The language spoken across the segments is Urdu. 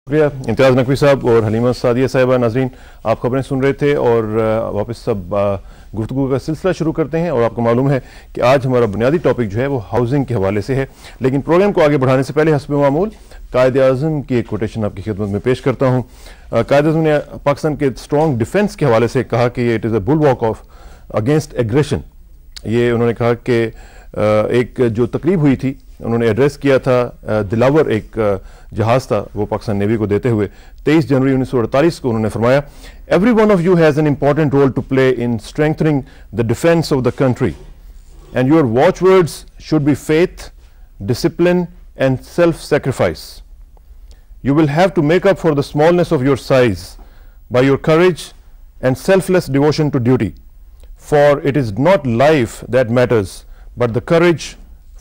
شکریہ امتیاز نقوی صاحب اور حلیمہ سعدیہ صاحبہ. ناظرین آپ خبریں سن رہے تھے اور واپس سب گفتگو کا سلسلہ شروع کرتے ہیں. اور آپ کو معلوم ہے کہ آج ہمارا بنیادی ٹاپک جو ہے وہ ہاؤسنگ کے حوالے سے ہے. لیکن پروگرام کو آگے بڑھانے سے پہلے حسب معمول قائد اعظم کی ایک کوٹیشن آپ کی خدمت میں پیش کرتا ہوں. قائد اعظم نے پاکستان کے اسٹرانگ ڈیفنس کے حوالے سے کہا کہ it is a bulwark of against aggression. یہ انہوں نے کہا کہ ایک جو تقریب ہوئی تھی انہوں نے ایڈریس کیا تھا دلاور ایک جہاز تھا وہ پاکستان نیوی کو دیتے ہوئے 23 جنوری 1948 کو انہوں نے فرمایا every one of you has an important role to play in strengthening the defence of the country and your watchwords should be faith discipline and self sacrifice. You will have to make up for the smallness of your size by your courage and selfless devotion to duty for it is not life that matters but the courage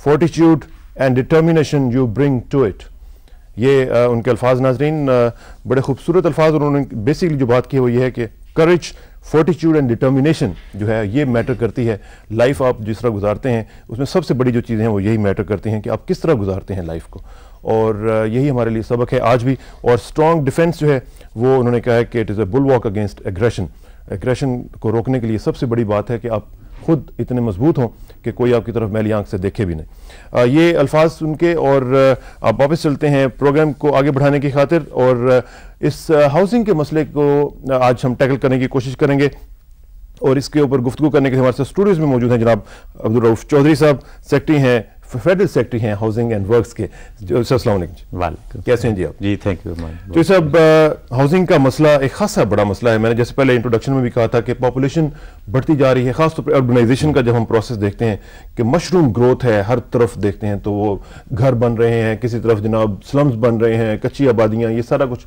fortitude and determination you bring to it. یہ ان کے الفاظ ناظرین بڑے خوبصورت الفاظ اور انہوں نے بیسکلی جو بات کی وہ یہ ہے کہ کریج فورٹیچیوڈ اینڈ ڈٹرمینیشن جو ہے یہ میٹر کرتی ہے. لائف آپ جس طرح گزارتے ہیں اس میں سب سے بڑی جو چیزیں ہیں وہ یہی میٹر کرتی ہیں کہ آپ کس طرح گزارتے ہیں لائف کو. اور یہی ہمارے لیے سبق ہے آج بھی. اور اسٹرانگ ڈیفنس جو ہے وہ انہوں نے کہا ہے کہ it is a bulwark against aggression. Aggression کو روکنے کے لیے سب سے بڑی بات ہے کہ آپ خود اتنے مضبوط ہوں کہ کوئی آپ کی طرف میلی آنکھ سے دیکھے بھی نہیں. یہ الفاظ سن کے اور آپ واپس چلتے ہیں پروگرام کو آگے بڑھانے کی خاطر. اور اس ہاؤسنگ کے مسئلے کو آج ہم ٹیکل کرنے کی کوشش کریں گے اور اس کے اوپر گفتگو کرنے کے ہمارے ساتھ اسٹوڈیوز میں موجود ہیں جناب عبدالرؤف چودھری صاحب سیکرٹری ہیں فیڈرل سیکرٹری ہیں ہاؤسنگ اینڈ ورکس کے. السلام علیکم. وعلیکم. کیسے ہیں جی آپ؟ جی تھینک یو. تو صاحب ہاؤسنگ کا مسئلہ ایک خاصا بڑا مسئلہ ہے. میں نے جیسے پہلے انٹروڈکشن میں بھی کہا تھا کہ پاپولیشن بڑھتی جا رہی ہے خاص طور پہ اربنائزیشن کا جب ہم پروسیس دیکھتے ہیں کہ مشروم گروتھ ہے ہر طرف دیکھتے ہیں تو وہ گھر بن رہے ہیں کسی طرف جناب سلمز بن رہے ہیں کچی آبادیاں یہ سارا کچھ.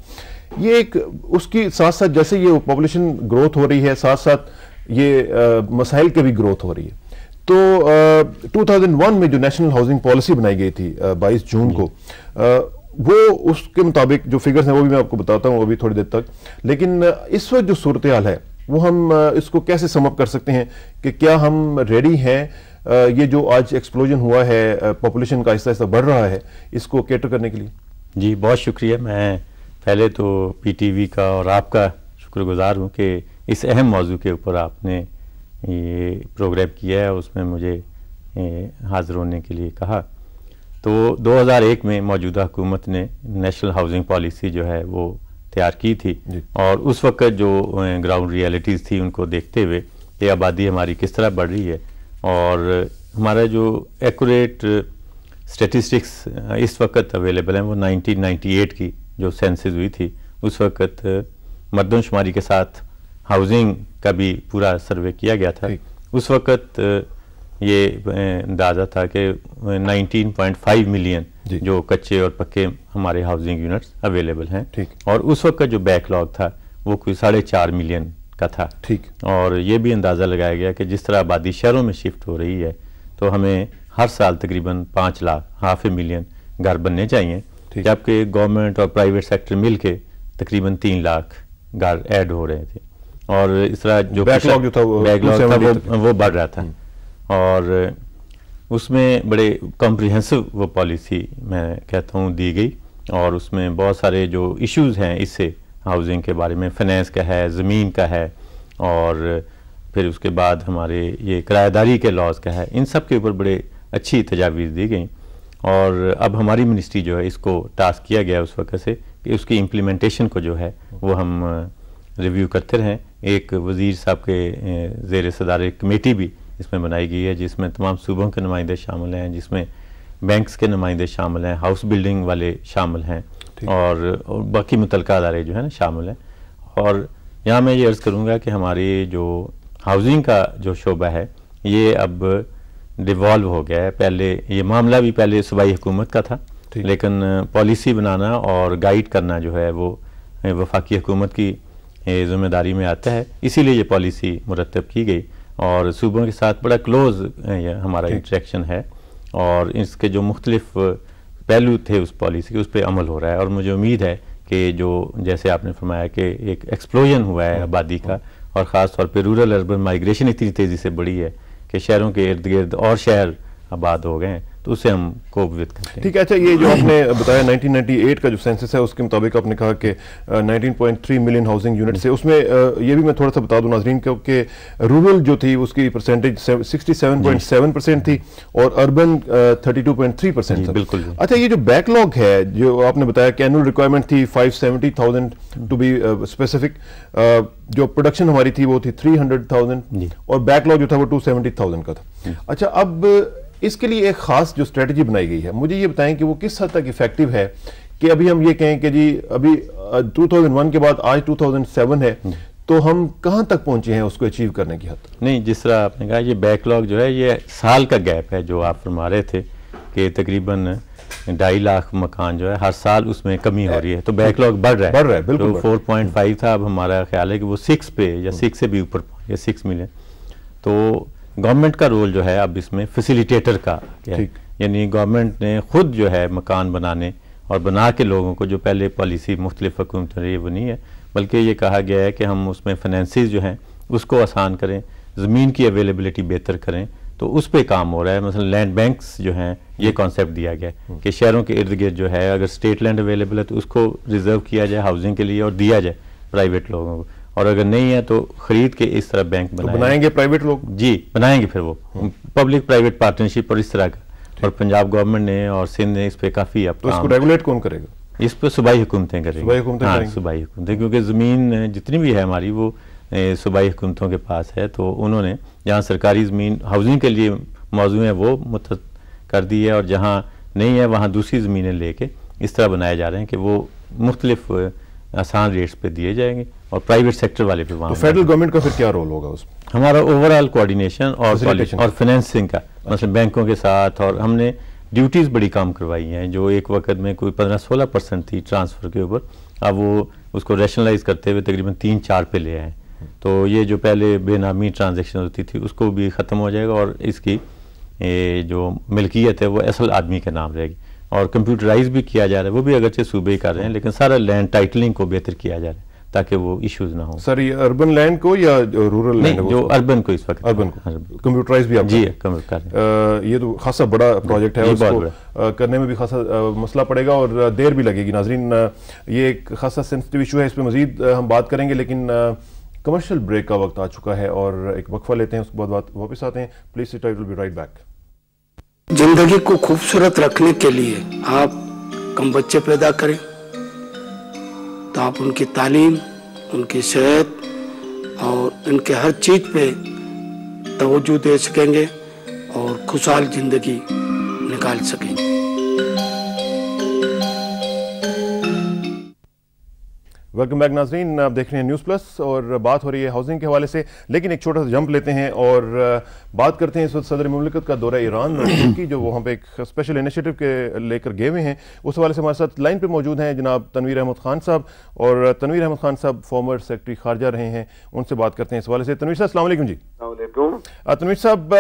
یہ ایک اس کی ساتھ ساتھ جیسے یہ پاپولیشن گروتھ ہو رہی ہے ساتھ ساتھ یہ مسائل کی بھی گروتھ ہو رہی ہے. تو 2001 میں جو نیشنل ہاؤسنگ پالیسی بنائی گئی تھی 22 جون کو وہ اس کے مطابق جو فگرز ہیں وہ بھی میں آپ کو بتاتا ہوں ابھی تھوڑی دیر تک. لیکن اس وقت جو صورتحال ہے وہ ہم اس کو کیسے سم اپ کر سکتے ہیں کہ کیا ہم ریڈی ہیں یہ جو آج ایکسپلوژن ہوا ہے پاپولیشن کا آہستہ آہستہ بڑھ رہا ہے اس کو کیٹر کرنے کے لیے؟ جی بہت شکریہ. میں پہلے تو پی ٹی وی کا اور آپ کا شکر گزار ہوں کہ اس اہم موضوع کے اوپر آپ نے یہ پروگرام کیا ہے اس میں مجھے حاضر ہونے کے لیے کہا. تو 2001 میں موجودہ حکومت نے نیشنل ہاؤسنگ پالیسی جو ہے وہ تیار کی تھی اور اس وقت جو گراؤنڈ ریئلٹیز تھی ان کو دیکھتے ہوئے کہ آبادی ہماری کس طرح بڑھ رہی ہے اور ہمارا جو ایکوریٹ اسٹیٹسٹکس اس وقت اویلیبل ہیں وہ 1998 کی جو سینسز ہوئی تھی اس وقت مردم شماری کے ساتھ ہاؤسنگ کا بھی پورا سروے کیا گیا تھا. اس وقت یہ اندازہ تھا کہ 19.5 ملین جو کچے اور پکے ہمارے ہاؤسنگ یونٹس اویلیبل ہیں اور اس وقت جو بیک لاگ تھا وہ کوئی 4.5 ملین کا تھا. اور یہ بھی اندازہ لگایا گیا کہ جس طرح آبادی شہروں میں شفٹ ہو رہی ہے تو ہمیں ہر سال تقریباً 5 لاکھ 500,000 گھر بننے چاہیے جبکہ گورنمنٹ اور پرائیویٹ سیکٹر مل کے تقریباً 3 لاکھ گھر ایڈ ہو رہے تھے اور اس طرح جو بیک لاگ تھا وہ بڑھ رہا تھا. اور اس میں بڑے کمپریہنسو وہ پالیسی میں کہتا ہوں دی گئی اور اس میں بہت سارے جو ایشوز ہیں اس سے ہاؤسنگ کے بارے میں فنانس کا ہے زمین کا ہے اور پھر اس کے بعد ہمارے یہ کرایہ داری کے لاز کا ہے ان سب کے اوپر بڑے اچھی تجاویز دی گئیں. اور اب ہماری منسٹری جو ہے اس کو ٹاسک کیا گیا اس وقت سے کہ اس کی امپلیمنٹیشن کو جو ہے وہ ہم ریویو کرتے رہیں. ایک وزیر صاحب کے زیر صدر ایک کمیٹی بھی اس میں بنائی گئی ہے جس میں تمام صوبوں کے نمائندے شامل ہیں جس میں بینکس کے نمائندے شامل ہیں ہاؤس بلڈنگ والے شامل ہیں اور باقی متعلقہ ادارے جو ہیں نا شامل ہیں. اور یہاں میں یہ عرض کروں گا کہ ہماری جو ہاؤسنگ کا جو شعبہ ہے یہ اب ڈیوالو ہو گیا ہے. پہلے یہ معاملہ بھی پہلے صوبائی حکومت کا تھا لیکن پالیسی بنانا اور گائیڈ کرنا جو ہے وہ وفاقی حکومت کی ذمہ داری میں آتا ہے. اسی لیے یہ پالیسی مرتب کی گئی اور صوبوں کے ساتھ بڑا کلوز ہمارا انٹریکشن ہے اور اس کے جو مختلف پہلو تھے اس پالیسی کے اس پہ عمل ہو رہا ہے. اور مجھے امید ہے کہ جو جیسے آپ نے فرمایا کہ ایک ایکسپلوژن ہوا ہے آبادی کا اور خاص طور پہ رورل اربن مائیگریشن اتنی تیزی سے بڑھی ہے کہ شہروں کے ارد گرد اور شہر آباد ہو گئے ہیں تو اسے ہم کوپ وتھ کرتے ہیں. ٹھیک ہے. اچھا یہ جو آپ نے بتایا 1998 کا جو سینسس ہے اس کے مطابق آپ نے کہا کہ 19.3 ملین ہاؤسنگ یونٹس ہے. اس میں یہ بھی میں تھوڑا سا بتا دوں ناظرین کو کہ رورل جو تھی اس کی پرسنٹیج 67.7% تھی اور اربن 32.3%. بالکل. اچھا یہ جو بیک لاگ ہے جو آپ نے بتایا کہ اینول ریکوائرمنٹ تھی 570,000 ٹو بی اسپیسیفک, جو پروڈکشن ہماری تھی وہ تھی 300,000 اور بیک لاگ جو تھا وہ 270,000 کا تھا. اچھا اب اس کے لیے ایک خاص جو اسٹریٹجی بنائی گئی ہے, مجھے یہ بتائیں کہ وہ کس حد تک افیکٹو ہے کہ ابھی ہم یہ کہیں کہ جی ابھی 2001 کے بعد آج 2007 ہے تو ہم کہاں تک پہنچے ہیں اس کو اچیو کرنے کی حد تک؟ نہیں, جس طرح آپ نے کہا یہ بیک لاگ جو ہے یہ سال کا گیپ ہے جو آپ فرما رہے تھے کہ تقریباً 2.5 لاکھ مکان جو ہے ہر سال اس میں کمی ہو رہی ہے, تو بیک لاگ بڑھ رہا ہے. بالکل 4.5 تھا, اب ہمارا خیال ہے کہ وہ 6 پہ یا 6 سے بھی اوپر پہنچ گیا 6 ملین. تو گورنمنٹ کا رول جو ہے اب اس میں فیسیلیٹیٹر کا ہے, یعنی گورنمنٹ نے خود جو ہے مکان بنانے اور بنا کے لوگوں کو, جو پہلے پالیسی مختلف حکومتوں نے وہ نہیں ہے بلکہ یہ کہا گیا ہے کہ ہم اس میں فنانسز جو ہیں اس کو آسان کریں, زمین کی اویلیبلٹی بہتر کریں, تو اس پہ کام ہو رہا ہے. مثلا لینڈ بینکس جو ہیں یہ کانسیپٹ دیا گیا ہے کہ شہروں کے ارد گرد جو ہے اگر اسٹیٹ لینڈ اویلیبل ہے تو اس کو ریزرو کیا جائے ہاؤسنگ کے لیے اور دیا جائے پرائیویٹ لوگوں کو, اور اگر نہیں ہے تو خرید کے اس طرح بینک بنائیں گے پرائیویٹ لوگ. جی بنائیں گے, پھر وہ پبلک پرائیویٹ پارٹنرشپ اور اس طرح کا. اور پنجاب گورنمنٹ نے اور سندھ نے اس پہ کافی اب تو اس کو ریگولیٹ کون کرے گا؟ اس پہ صوبائی حکومتیں کریں گی. صوبائی حکومتیں, کیونکہ زمین جتنی بھی ہے ہماری وہ صوبائی حکومتوں کے پاس ہے, تو انہوں نے جہاں سرکاری زمین ہاؤسنگ کے لیے موزوں ہے وہ متحد کر دی ہے, اور جہاں نہیں ہے وہاں دوسری زمینیں لے کے اس طرح بنائے جا رہے ہیں کہ وہ مختلف آسان ریٹس پہ دیے جائیں گے, اور پرائیویٹ سیکٹر والے پہ وہاں. فیڈرل گورنمنٹ کا پھر کیا رول ہوگا اس میں؟ ہمارا اوور آل کوآرڈینیشن اور فنانسنگ کا, مثلا بینکوں کے ساتھ, اور ہم نے ڈیوٹیز بڑی کام کروائی ہیں جو ایک وقت میں کوئی 15-16% تھی ٹرانسفر کے اوپر, اب وہ اس کو ریشنلائز کرتے ہوئے تقریباً 3-4 پہ لے آئے. تو یہ جو پہلے بے نامی ٹرانزیکشن ہوتی تھی اس کو بھی ختم ہو جائے گا, اور اس کی جو ملکیت ہے وہ اصل آدمی کے نام رہے گی, اور کمپیوٹرائز بھی کیا جا رہا ہے, وہ بھی اگرچہ صوبے ہی کر رہے ہیں لیکن سارا لینڈ ٹائٹلنگ کو بہتر کیا جا رہا ہے تاکہ وہ ایشوز نہ ہوں. سر یہ اربن لینڈ کو یا رورل لینڈ جو اربن کو اس وقت اربن کو کمپیوٹرائز بھی آپ جی کر رہے ہیں. یہ تو خاصا بڑا پروجیکٹ ہے, اس کو کرنے میں بھی خاصا مسئلہ پڑے گا اور دیر بھی لگے گی. ناظرین یہ ایک خاصا سینسٹیو ایشو ہے, اس پہ مزید ہم بات کریں گے, لیکن کمرشل بریک کا وقت آ چکا ہے اور ایک وقفہ لیتے ہیں, اس کے بعد واپس آتے ہیں. پلیز سٹ, آئی ول بی رائٹ بیک. زندگی کو خوبصورت رکھنے کے لیے آپ کم بچے پیدا کریں تو آپ ان کی تعلیم, ان کی صحت اور ان کے ہر چیز پہ توجہ دے سکیں گے اور خوشحال زندگی نکال سکیں گے. ویلکم بیک ناظرین, آپ دیکھ رہے ہیں نیوز پلس اور بات ہو رہی ہے ہاؤسنگ کے حوالے سے, لیکن ایک چھوٹا سا جمپ لیتے ہیں اور بات کرتے ہیں اس وقت صدر مملکت کا دورہ ایران کی, جو وہاں پہ ایک اسپیشل انیشیٹو کے لے کر گئے ہوئے ہیں. اس حوالے سے ہمارے ساتھ لائن پہ موجود ہیں جناب تنویر احمد خان صاحب, اور تنویر احمد خان صاحب فارمر سیکرٹری خارجہ رہے ہیں, ان سے بات کرتے ہیں اس حوالے سے. تنویر صاحب السلام علیکم. جی السلام علیکم. تنویر صاحب,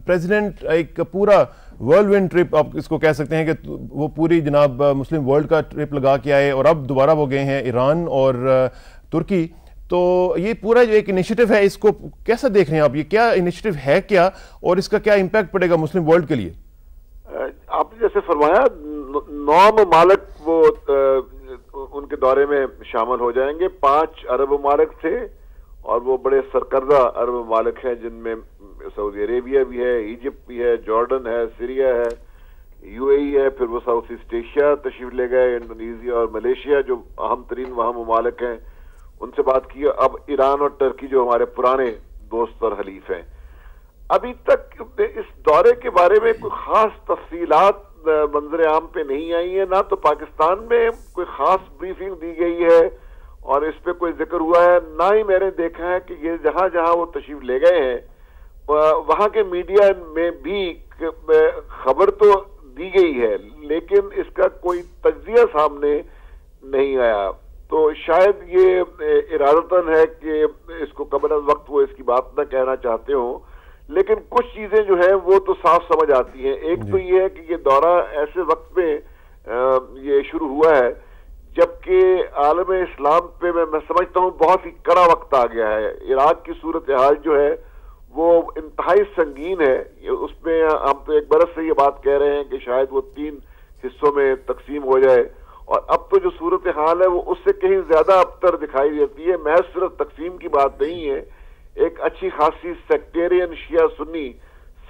پریزیڈنٹ ایک پورا ورلڈ ون ٹرپ آپ اس کو کہہ سکتے ہیں کہ وہ پوری جناب مسلم ورلڈ کا ٹرپ لگا کے آئے, اور اب دوبارہ وہ گئے ہیں ایران اور ترکی. تو یہ پورا جو ایک انیشیٹو ہے اس کو کیسا دیکھ رہے ہیں آپ؟ یہ کیا انیشیٹو ہے کیا, اور اس کا کیا امپیکٹ پڑے گا مسلم ورلڈ کے لیے؟ آپ نے جیسے فرمایا 9 ممالک وہ ان کے دورے میں شامل ہو جائیں گے. 5 عرب ممالک تھے اور وہ بڑے سرکردہ عرب ممالک ہیں جن میں سعودی عربیہ بھی ہے, ایجپٹ بھی ہے, جارڈن ہے, سیریا ہے, یو اے ای ہے, پھر وہ ساؤتھ ایسٹ ایشیا تشریف لے گئے, انڈونیزیا اور ملیشیا جو اہم ترین وہاں ممالک ہیں ان سے بات کی. اب ایران اور ترکی جو ہمارے پرانے دوست اور حلیف ہیں. ابھی تک اس دورے کے بارے میں کوئی خاص تفصیلات منظر عام پہ نہیں آئی ہیں, نہ تو پاکستان میں کوئی خاص بریفنگ دی گئی ہے اور اس پہ کوئی ذکر ہوا ہے, نہ ہی میں نے دیکھا ہے کہ یہ جہاں جہاں وہ تشریف لے گئے ہیں وہاں کے میڈیا میں بھی خبر تو دی گئی ہے لیکن اس کا کوئی تجزیہ سامنے نہیں آیا. تو شاید یہ ارادتاً ہے کہ اس کو قبل از وقت وہ اس کی بات نہ کہنا چاہتے ہوں, لیکن کچھ چیزیں جو ہیں وہ تو صاف سمجھ آتی ہیں. ایک تو یہ ہے کہ یہ دورہ ایسے وقت میں یہ شروع ہوا ہے جبکہ عالم اسلام پہ میں سمجھتا ہوں بہت ہی کڑا وقت آ گیا ہے. عراق کی صورتحال جو ہے وہ انتہائی سنگین ہے. اس میں ہم تو ایک برس سے یہ بات کہہ رہے ہیں کہ شاید وہ 3 حصوں میں تقسیم ہو جائے, اور اب تو جو صورتحال ہے وہ اس سے کہیں زیادہ ابتر دکھائی دیتی ہے. محض صرف تقسیم کی بات نہیں ہے, ایک اچھی خاصی سیکٹیرین شیعہ سنی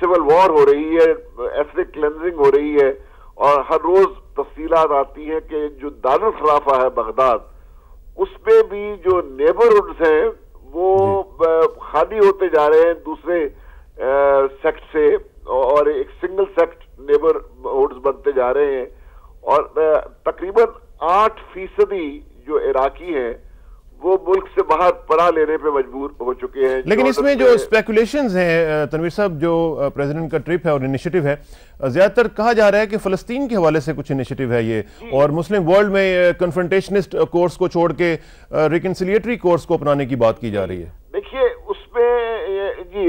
سول وار ہو رہی ہے, ایتھنک کلینزنگ ہو رہی ہے, اور ہر روز تفصیلات آتی ہیں کہ جو دارالخلافہ ہے بغداد, اس میں بھی جو نیبرہڈز ہیں وہ خالی ہوتے جا رہے ہیں دوسرے سیکٹ سے, اور ایک سنگل سیکٹ نیبرہڈز بنتے جا رہے ہیں, اور تقریباً 8% جو عراقی ہیں وہ ملک سے باہر پناہ لینے پہ مجبور ہو چکے ہیں. لیکن اس میں جو اسپیکولیشنز ہیں تنویر صاحب, جو پریزیڈنٹ کا ٹرپ ہے اور انیشیٹو ہے, زیادہ تر کہا جا رہا ہے کہ فلسطین کے حوالے سے کچھ انیشیٹو ہے یہ, اور مسلم ورلڈ میں کنفرنٹیشنسٹ کورس کو چھوڑ کے ریکنسیلیٹری کورس کو اپنانے کی بات کی جا رہی ہے. دیکھیے اس میں جی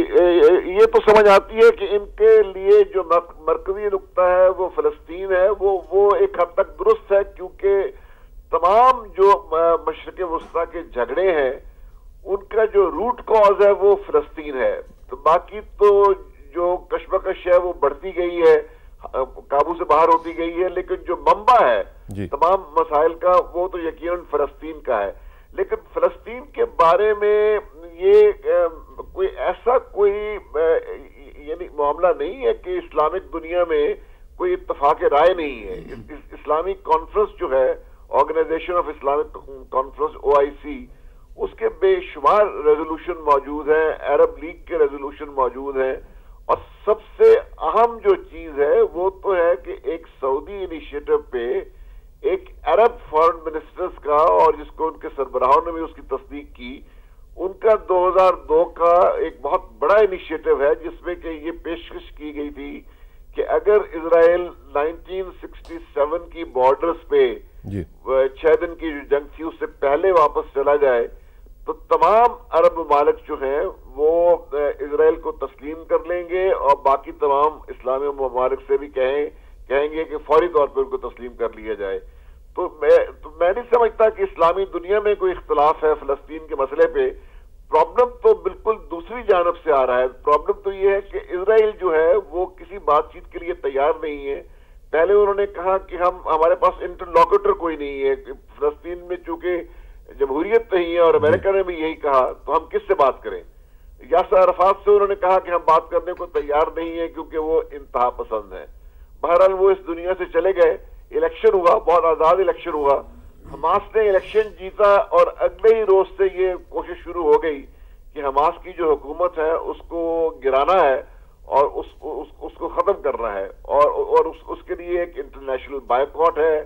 یہ تو سمجھ آتی ہے کہ ان کے لیے جو مرکزی نقطہ ہے وہ فلسطین ہے, وہ ایک حد تک درست ہے, کیونکہ تمام جو مشرق وسطیٰ کے جھگڑے ہیں ان کا جو روٹ کاز ہے وہ فلسطین ہے. تو باقی تو جو کشمکش ہے وہ بڑھتی گئی ہے, قابو سے باہر ہوتی گئی ہے, لیکن جو منبع ہے تمام مسائل کا وہ تو یقیناً فلسطین کا ہے. لیکن فلسطین کے بارے میں یہ کوئی ایسا کوئی یعنی معاملہ نہیں ہے کہ اسلامک دنیا میں کوئی اتفاق رائے نہیں ہے. اسلامک کانفرنس جو ہے, organisation of Islamic conference OIC, اس کے بے شمار ریزولوشن موجود ہیں, عرب لیگ کے ریزولوشن موجود ہیں, اور سب سے اہم جو چیز ہے وہ تو ہے کہ ایک سعودی انیشیٹو پہ ایک عرب فارن منسٹرز کا, اور جس کو ان کے سربراہوں نے بھی اس کی تصدیق کی, ان کا 2002 کا ایک بہت بڑا انیشیٹو ہے جس میں کہ یہ پیشکش کی گئی تھی کہ اگر اسرائیل 1967 کی بارڈرز پہ 6 دن کی جو جنگ تھی اس سے پہلے واپس چلا جائے تو تمام عرب ممالک جو ہیں وہ اسرائیل کو تسلیم کر لیں گے, اور باقی تمام اسلامی ممالک سے بھی کہیں گے کہ فوری طور پہ ان کو تسلیم کر لیا جائے. تو میں نہیں سمجھتا کہ اسلامی دنیا میں کوئی اختلاف ہے فلسطین کے مسئلے پہ. پرابلم تو بالکل دوسری جانب سے آ رہا ہے. پرابلم تو یہ ہے کہ اسرائیل جو ہے وہ کسی بات چیت کے لیے تیار نہیں ہے. پہلے انہوں نے کہا کہ ہمارے پاس انٹرلوکیٹر کوئی نہیں ہے, فلسطین میں چونکہ جمہوریت نہیں ہے, اور امریکہ نے بھی یہی کہا, تو ہم کس سے بات کریں. یاسر عرفات سے انہوں نے کہا کہ ہم بات کرنے کو تیار نہیں ہیں کیونکہ وہ انتہا پسند ہیں. بہرحال وہ اس دنیا سے چلے گئے. الیکشن ہوا, بہت آزاد الیکشن ہوا, حماس نے الیکشن جیتا, اور اگلے ہی روز سے یہ کوشش شروع ہو گئی کہ حماس کی جو حکومت ہے اس کو گرانا ہے اور اس کو ختم کرنا ہے, اور اس کے لیے ایک انٹرنیشنل بائیکاٹ ہے.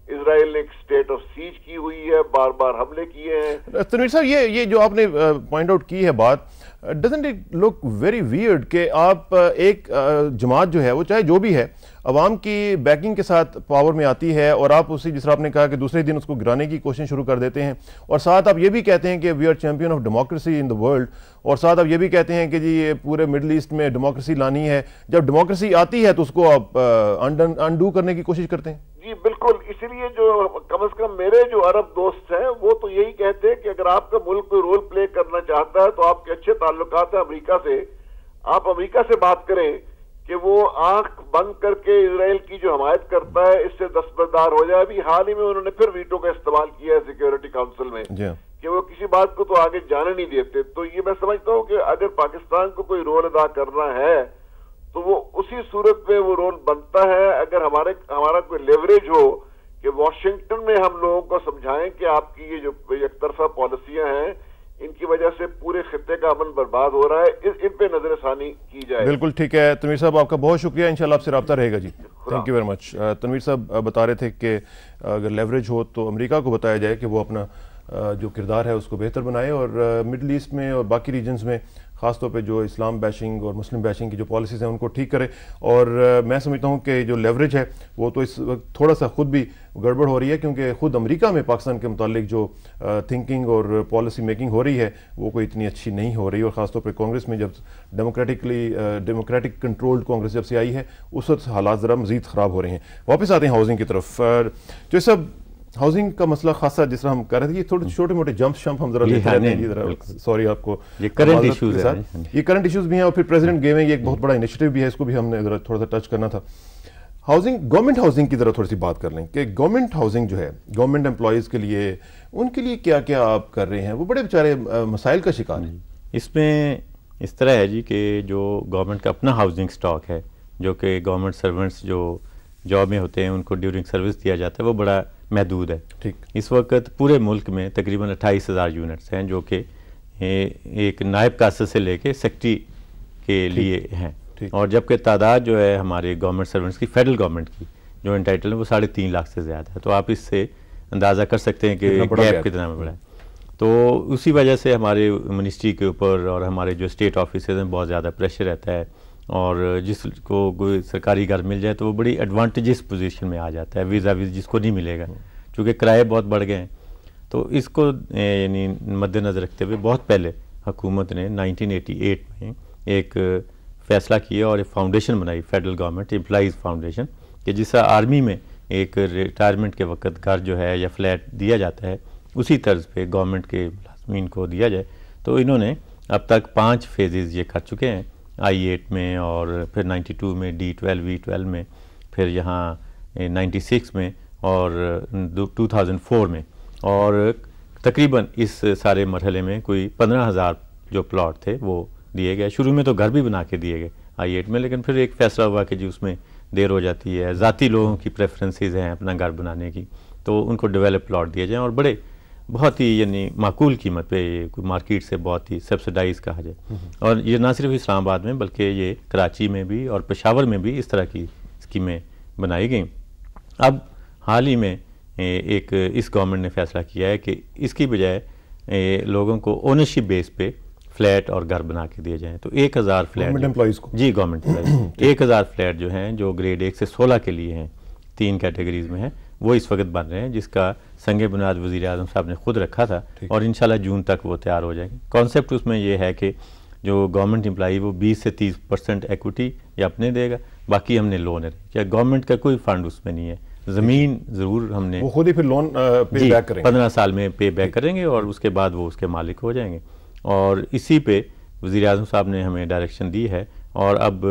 اسرائیل نے ایک اسٹیٹ آف سیج کی ہوئی ہے, بار بار حملے کیے ہیں. تنویر صاحب, یہ جو آپ نے پوائنٹ آؤٹ کی ہے بات, doesn't it look very weird کہ آپ ایک جماعت جو ہے وہ چاہے جو بھی ہے عوام کی بیکنگ کے ساتھ پاور میں آتی ہے, اور آپ اسی جس طرح آپ نے کہا کہ دوسرے دن اس کو گرانے کی کوشش شروع کر دیتے ہیں, اور ساتھ آپ یہ بھی کہتے ہیں کہ we are champion of democracy in the world, اور ساتھ آپ یہ بھی کہتے ہیں کہ جی یہ پورے مڈل ایسٹ میں ڈیموکریسی لانی ہے. جب ڈیموکریسی آتی ہے تو اس کو آپ انڈو کرنے کی کوشش کرتے ہیں. جی بالکل, اسی لیے جو کم از کم میرے جو عرب دوست ہیں وہ تو یہی کہتے ہیں کہ اگر آپ کا ملک کوئی رول پلے کرنا چاہتا ہے تو آپ کے اچھے تعلقات ہیں امریکہ سے, آپ امریکہ سے بات کریں کہ وہ آنکھ بند کر کے اسرائیل کی جو حمایت کرتا ہے اس سے دستبردار ہو جائے. ابھی حال ہی میں انہوں نے پھر ویٹو کا استعمال کیا ہے سیکیورٹی کاؤنسل میں کہ وہ کسی بات کو تو آگے جانے نہیں دیتے. تو یہ میں سمجھتا ہوں کہ اگر پاکستان کو کوئی رول ادا کرنا ہے تو وہ اسی صورت میں وہ رول بنتا ہے اگر ہمارا کوئی لیوریج ہو کہ واشنگٹن میں ہم لوگوں کو سمجھائیں کہ آپ کی یہ جو یک طرفہ پالیسیاں ہیں ان کی وجہ سے پورے خطے کا امن برباد ہو رہا ہے, ان پہ نظر ثانی کی جائے. بالکل ٹھیک ہے تنویر صاحب, آپ کا بہت شکریہ, انشاءاللہ آپ سے رابطہ رہے گا. جی thank you very much. Tanveer صاحب بتا رہے تھے کہ اگر لیوریج ہو تو امریکہ کو بتایا جائے کہ وہ اپنا جو کردار ہے اس کو بہتر بنائے, اور مڈل ایسٹ میں اور باقی ریجنز میں خاص طور پہ جو اسلام بیشنگ اور مسلم بیشنگ کی جو پالیسیز ہیں ان کو ٹھیک کرے. اور میں سمجھتا ہوں کہ جو لیوریج ہے وہ تو اس وقت تھوڑا سا خود بھی گڑبڑ ہو رہی ہے, کیونکہ خود امریکہ میں پاکستان کے متعلق جو تھنکنگ اور پالیسی میکنگ ہو رہی ہے وہ کوئی اتنی اچھی نہیں ہو رہی, اور خاص طور پہ کانگریس میں جب ڈیموکریٹک کنٹرولڈ کانگریس جب سے آئی ہے اس وقت حالات ذرا مزید خراب ہو رہے ہیں. واپس آتے ہیں ہاؤسنگ کی طرف. جو سب ہاؤسنگ کا مسئلہ خاصا جس طرح ہم کر رہے تھے، یہ تھوڑے چھوٹے موٹے جمپس ہم ذرا لیتے رہتے ہیں، سوری آپ کو، یہ کرنٹ ایشوز ہیں، یہ کرنٹ ایشوز بھی ہیں، اور پھر پریزیڈنٹ گئے ہیں، یہ ایک بہت بڑا انیشیٹو بھی ہے، اس کو بھی ہم نے ذرا تھوڑا سا ٹچ کرنا تھا. ہاؤسنگ، گورنمنٹ ہاؤسنگ کی طرح تھوڑی سی بات کر لیں کہ گورنمنٹ ہاؤسنگ جو ہے گورنمنٹ امپلائیز کے لیے، ان کے لیے کیا کیا آپ کر رہے ہیں؟ وہ بڑے بیچارے مسائل کا شکار ہیں. اس میں اس طرح ہے جی کہ جو گورنمنٹ کا اپنا ہاؤسنگ سٹاک ہے، جو کہ گورنمنٹ سرونٹس جو جاب میں ہوتے ہیں ان کو ڈیورنگ سروس دیا جاتا ہے، وہ بڑا محدود ہے. ٹھیک. اس وقت پورے ملک میں تقریباً 28,000 یونٹس ہیں جو کہ ایک نائب قاصد سے لے کے سیکٹری کے لیے ہیں، اور جبکہ تعداد جو ہے ہمارے گورنمنٹ سرونٹس کی، فیڈرل گورنمنٹ کی جو انٹائٹل ہے، وہ 3.5 لاکھ سے زیادہ ہے. تو آپ اس سے اندازہ کر سکتے ہیں کہ گیپ کتنا بڑا ہے. تو اسی وجہ سے ہمارے منسٹری کے اوپر اور ہمارے جو اسٹیٹ آفیسز ہیں بہت زیادہ پریشر رہتا ہے، اور جس کو کوئی سرکاری گھر مل جائے تو وہ بڑی ایڈوانٹیجس پوزیشن میں آ جاتا ہے ویزا جس کو نہیں ملے گا، چونکہ کرائے بہت بڑھ گئے ہیں. تو اس کو یعنی مد نظر رکھتے ہوئے بہت پہلے حکومت نے 1988 میں ایک فیصلہ کیا اور ایک فاؤنڈیشن بنائی، فیڈرل گورنمنٹ امپلائیز فاؤنڈیشن، کہ جس طرح آرمی میں ایک ریٹائرمنٹ کے وقت گھر جو ہے یا فلیٹ دیا جاتا ہے، اسی طرز پہ گورنمنٹ کے ملازمین کو دیا جائے. تو انہوں نے اب تک 5 فیزز یہ کر چکے ہیں، I-8 میں، اور پھر 92 میں، D-12 V-12 میں، پھر یہاں 96 میں اور 2004 میں، اور تقریباً اس سارے مرحلے میں کوئی 15,000 جو پلاٹ تھے وہ دیے گئے. شروع میں تو گھر بھی بنا کے دیے گئے I-8 میں، لیکن پھر ایک فیصلہ ہوا کہ جی اس میں دیر ہو جاتی ہے، ذاتی لوگوں کی پریفرنسز ہیں اپنا گھر بنانے کی، تو ان کو ڈیولپ پلاٹ دیے جائیں، اور بڑے بہت ہی یعنی معقول قیمت پہ، کوئی مارکیٹ سے بہت ہی سبسڈائز کہا جائے. اور یہ نہ صرف اسلام آباد میں بلکہ یہ کراچی میں بھی اور پشاور میں بھی اس طرح کی اسکیمیں بنائی گئیں. اب حال ہی میں ایک اس گورنمنٹ نے فیصلہ کیا ہے کہ اس کی بجائے لوگوں کو اونرشپ بیس پہ فلیٹ اور گھر بنا کے دیے جائیں. تو 1,000 فلیٹ گورنمنٹ امپلائیز کو، جی گورنمنٹ امپلائیز 1,000 فلیٹ جو ہیں جو گریڈ 1 سے 16 کے لیے ہیں، 3 کیٹیگریز میں ہیں، وہ اس وقت بن رہے ہیں، جس کا سنگ بنیاد وزیر اعظم صاحب نے خود رکھا تھا، اور انشاءاللہ جون تک وہ تیار ہو جائیں گے. کانسیپٹ اس میں یہ ہے کہ جو گورنمنٹ امپلائی وہ 20 سے 30% ایکوٹی یا اپنے دے گا، باقی ہم نے لون ہے، یا گورنمنٹ کا کوئی فنڈ اس میں نہیں ہے. زمین ضرور ہم نے، وہ خود ہی پھر لون پے بیک کریں گے، 15 سال میں پے بیک کریں گے، اور اس کے بعد وہ اس کے مالک ہو جائیں گے. اور اسی پہ وزیر اعظم صاحب نے ہمیں ڈائریکشن دی ہے، اور اب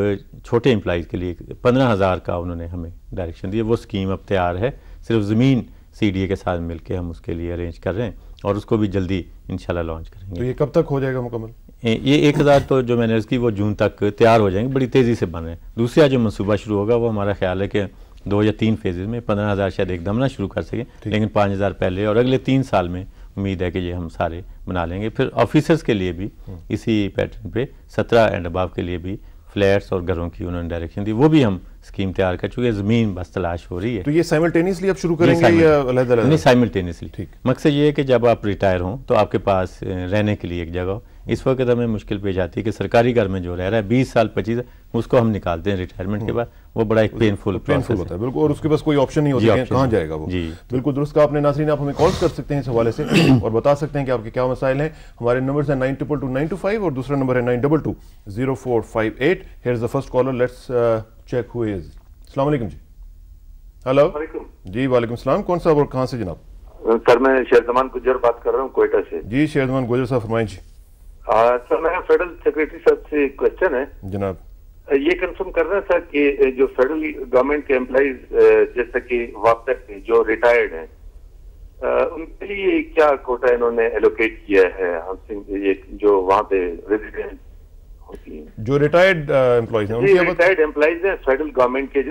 چھوٹے امپلائیز کے لیے 15,000 کا انہوں نے ہمیں ڈائریکشن دی ہے. وہ اسکیم اب تیار ہے، صرف زمین CDA کے ساتھ مل کے ہم اس کے لیے ارینج کر رہے ہیں، اور اس کو بھی جلدی انشاءاللہ لانچ کریں گے. تو یہ کب تک ہو جائے گا مکمل؟ یہ 1,000 تو جو میں نے عرض کی وہ جون تک تیار ہو جائیں گے، بڑی تیزی سے بن رہے ہیں. دوسرا جو منصوبہ شروع ہوگا وہ ہمارا خیال ہے کہ 2 یا 3 فیزز میں 15,000 شاید ایک دم نہ شروع کر سکیں، لیکن 5,000 پہلے، اور اگلے 3 سال میں امید ہے کہ یہ ہم سارے بنا لیں گے. پھر آفیسرز کے لیے بھی اسی پیٹرن پہ 17 اینڈ اباو کے لیے بھی فلیٹس اور گھروں کی انہوں نے ڈائریکشن دی، وہ بھی ہم اسکیم تیار کر چکے ہیں. زمین بس تلاش ہو رہی ہے. تو یہ سائملٹینیسلی آپ شروع کریں گے یا علیحدہ علیحدہ؟ نہیں، سائملٹینیسلی. مقصد یہ ہے کہ جب آپ ریٹائر ہوں تو آپ کے پاس رہنے کے لیے ایک جگہ ہو. اس وقت ہمیں مشکل پیش آتی ہے کہ سرکاری گھر میں جو رہ رہا ہے 20 سال 25 سال، اس کو ہم نکالتے ہیں ریٹائرمنٹ کے بعد، وہ بڑا ایک پینفل ہوتا ہے بالکل، اور اس کے پاس کوئی آپشن نہیں ہوتا کہاں جائے گا وہ. بالکل درست کہا آپ نے. ناظرین، آپ ہمیں کال کر سکتے ہیں اس حوالے سے اور بتا سکتے ہیں کہ آپ کے کیا مسائل ہیں. ہمارے نمبرز ہیں 922925 اور دوسرا نمبر ہے 92200458. Here is the first caller, let's check who is. السلام علیکم جی. ہلو جی، وعلیکم السلام. کون صاحب اور کہاں سے جناب؟ سر میں شیرزمان گجر بات کر رہا ہوں کوئٹہ سے. جی شیرزمان گجر صاحب فرمائیں جی. سر میرا فیڈرل سیکریٹری صاحب سے ایک کوشچن ہے جناب. یہ کنفرم کرنا تھا کہ جو فیڈرل گورنمنٹ کے امپلائیز جیسا کہ وقت کے جو ریٹائرڈ ہیں ان کے لیے کیا کوٹا انہوں نے ایلوکیٹ کیا ہے جو وہاں پہ ریزیڈنٹ ہوتی ہیں، جو ریٹائرڈ امپلائیز ہیں، ریٹائرڈ امپلائیز ہیں فیڈرل گورنمنٹ کے،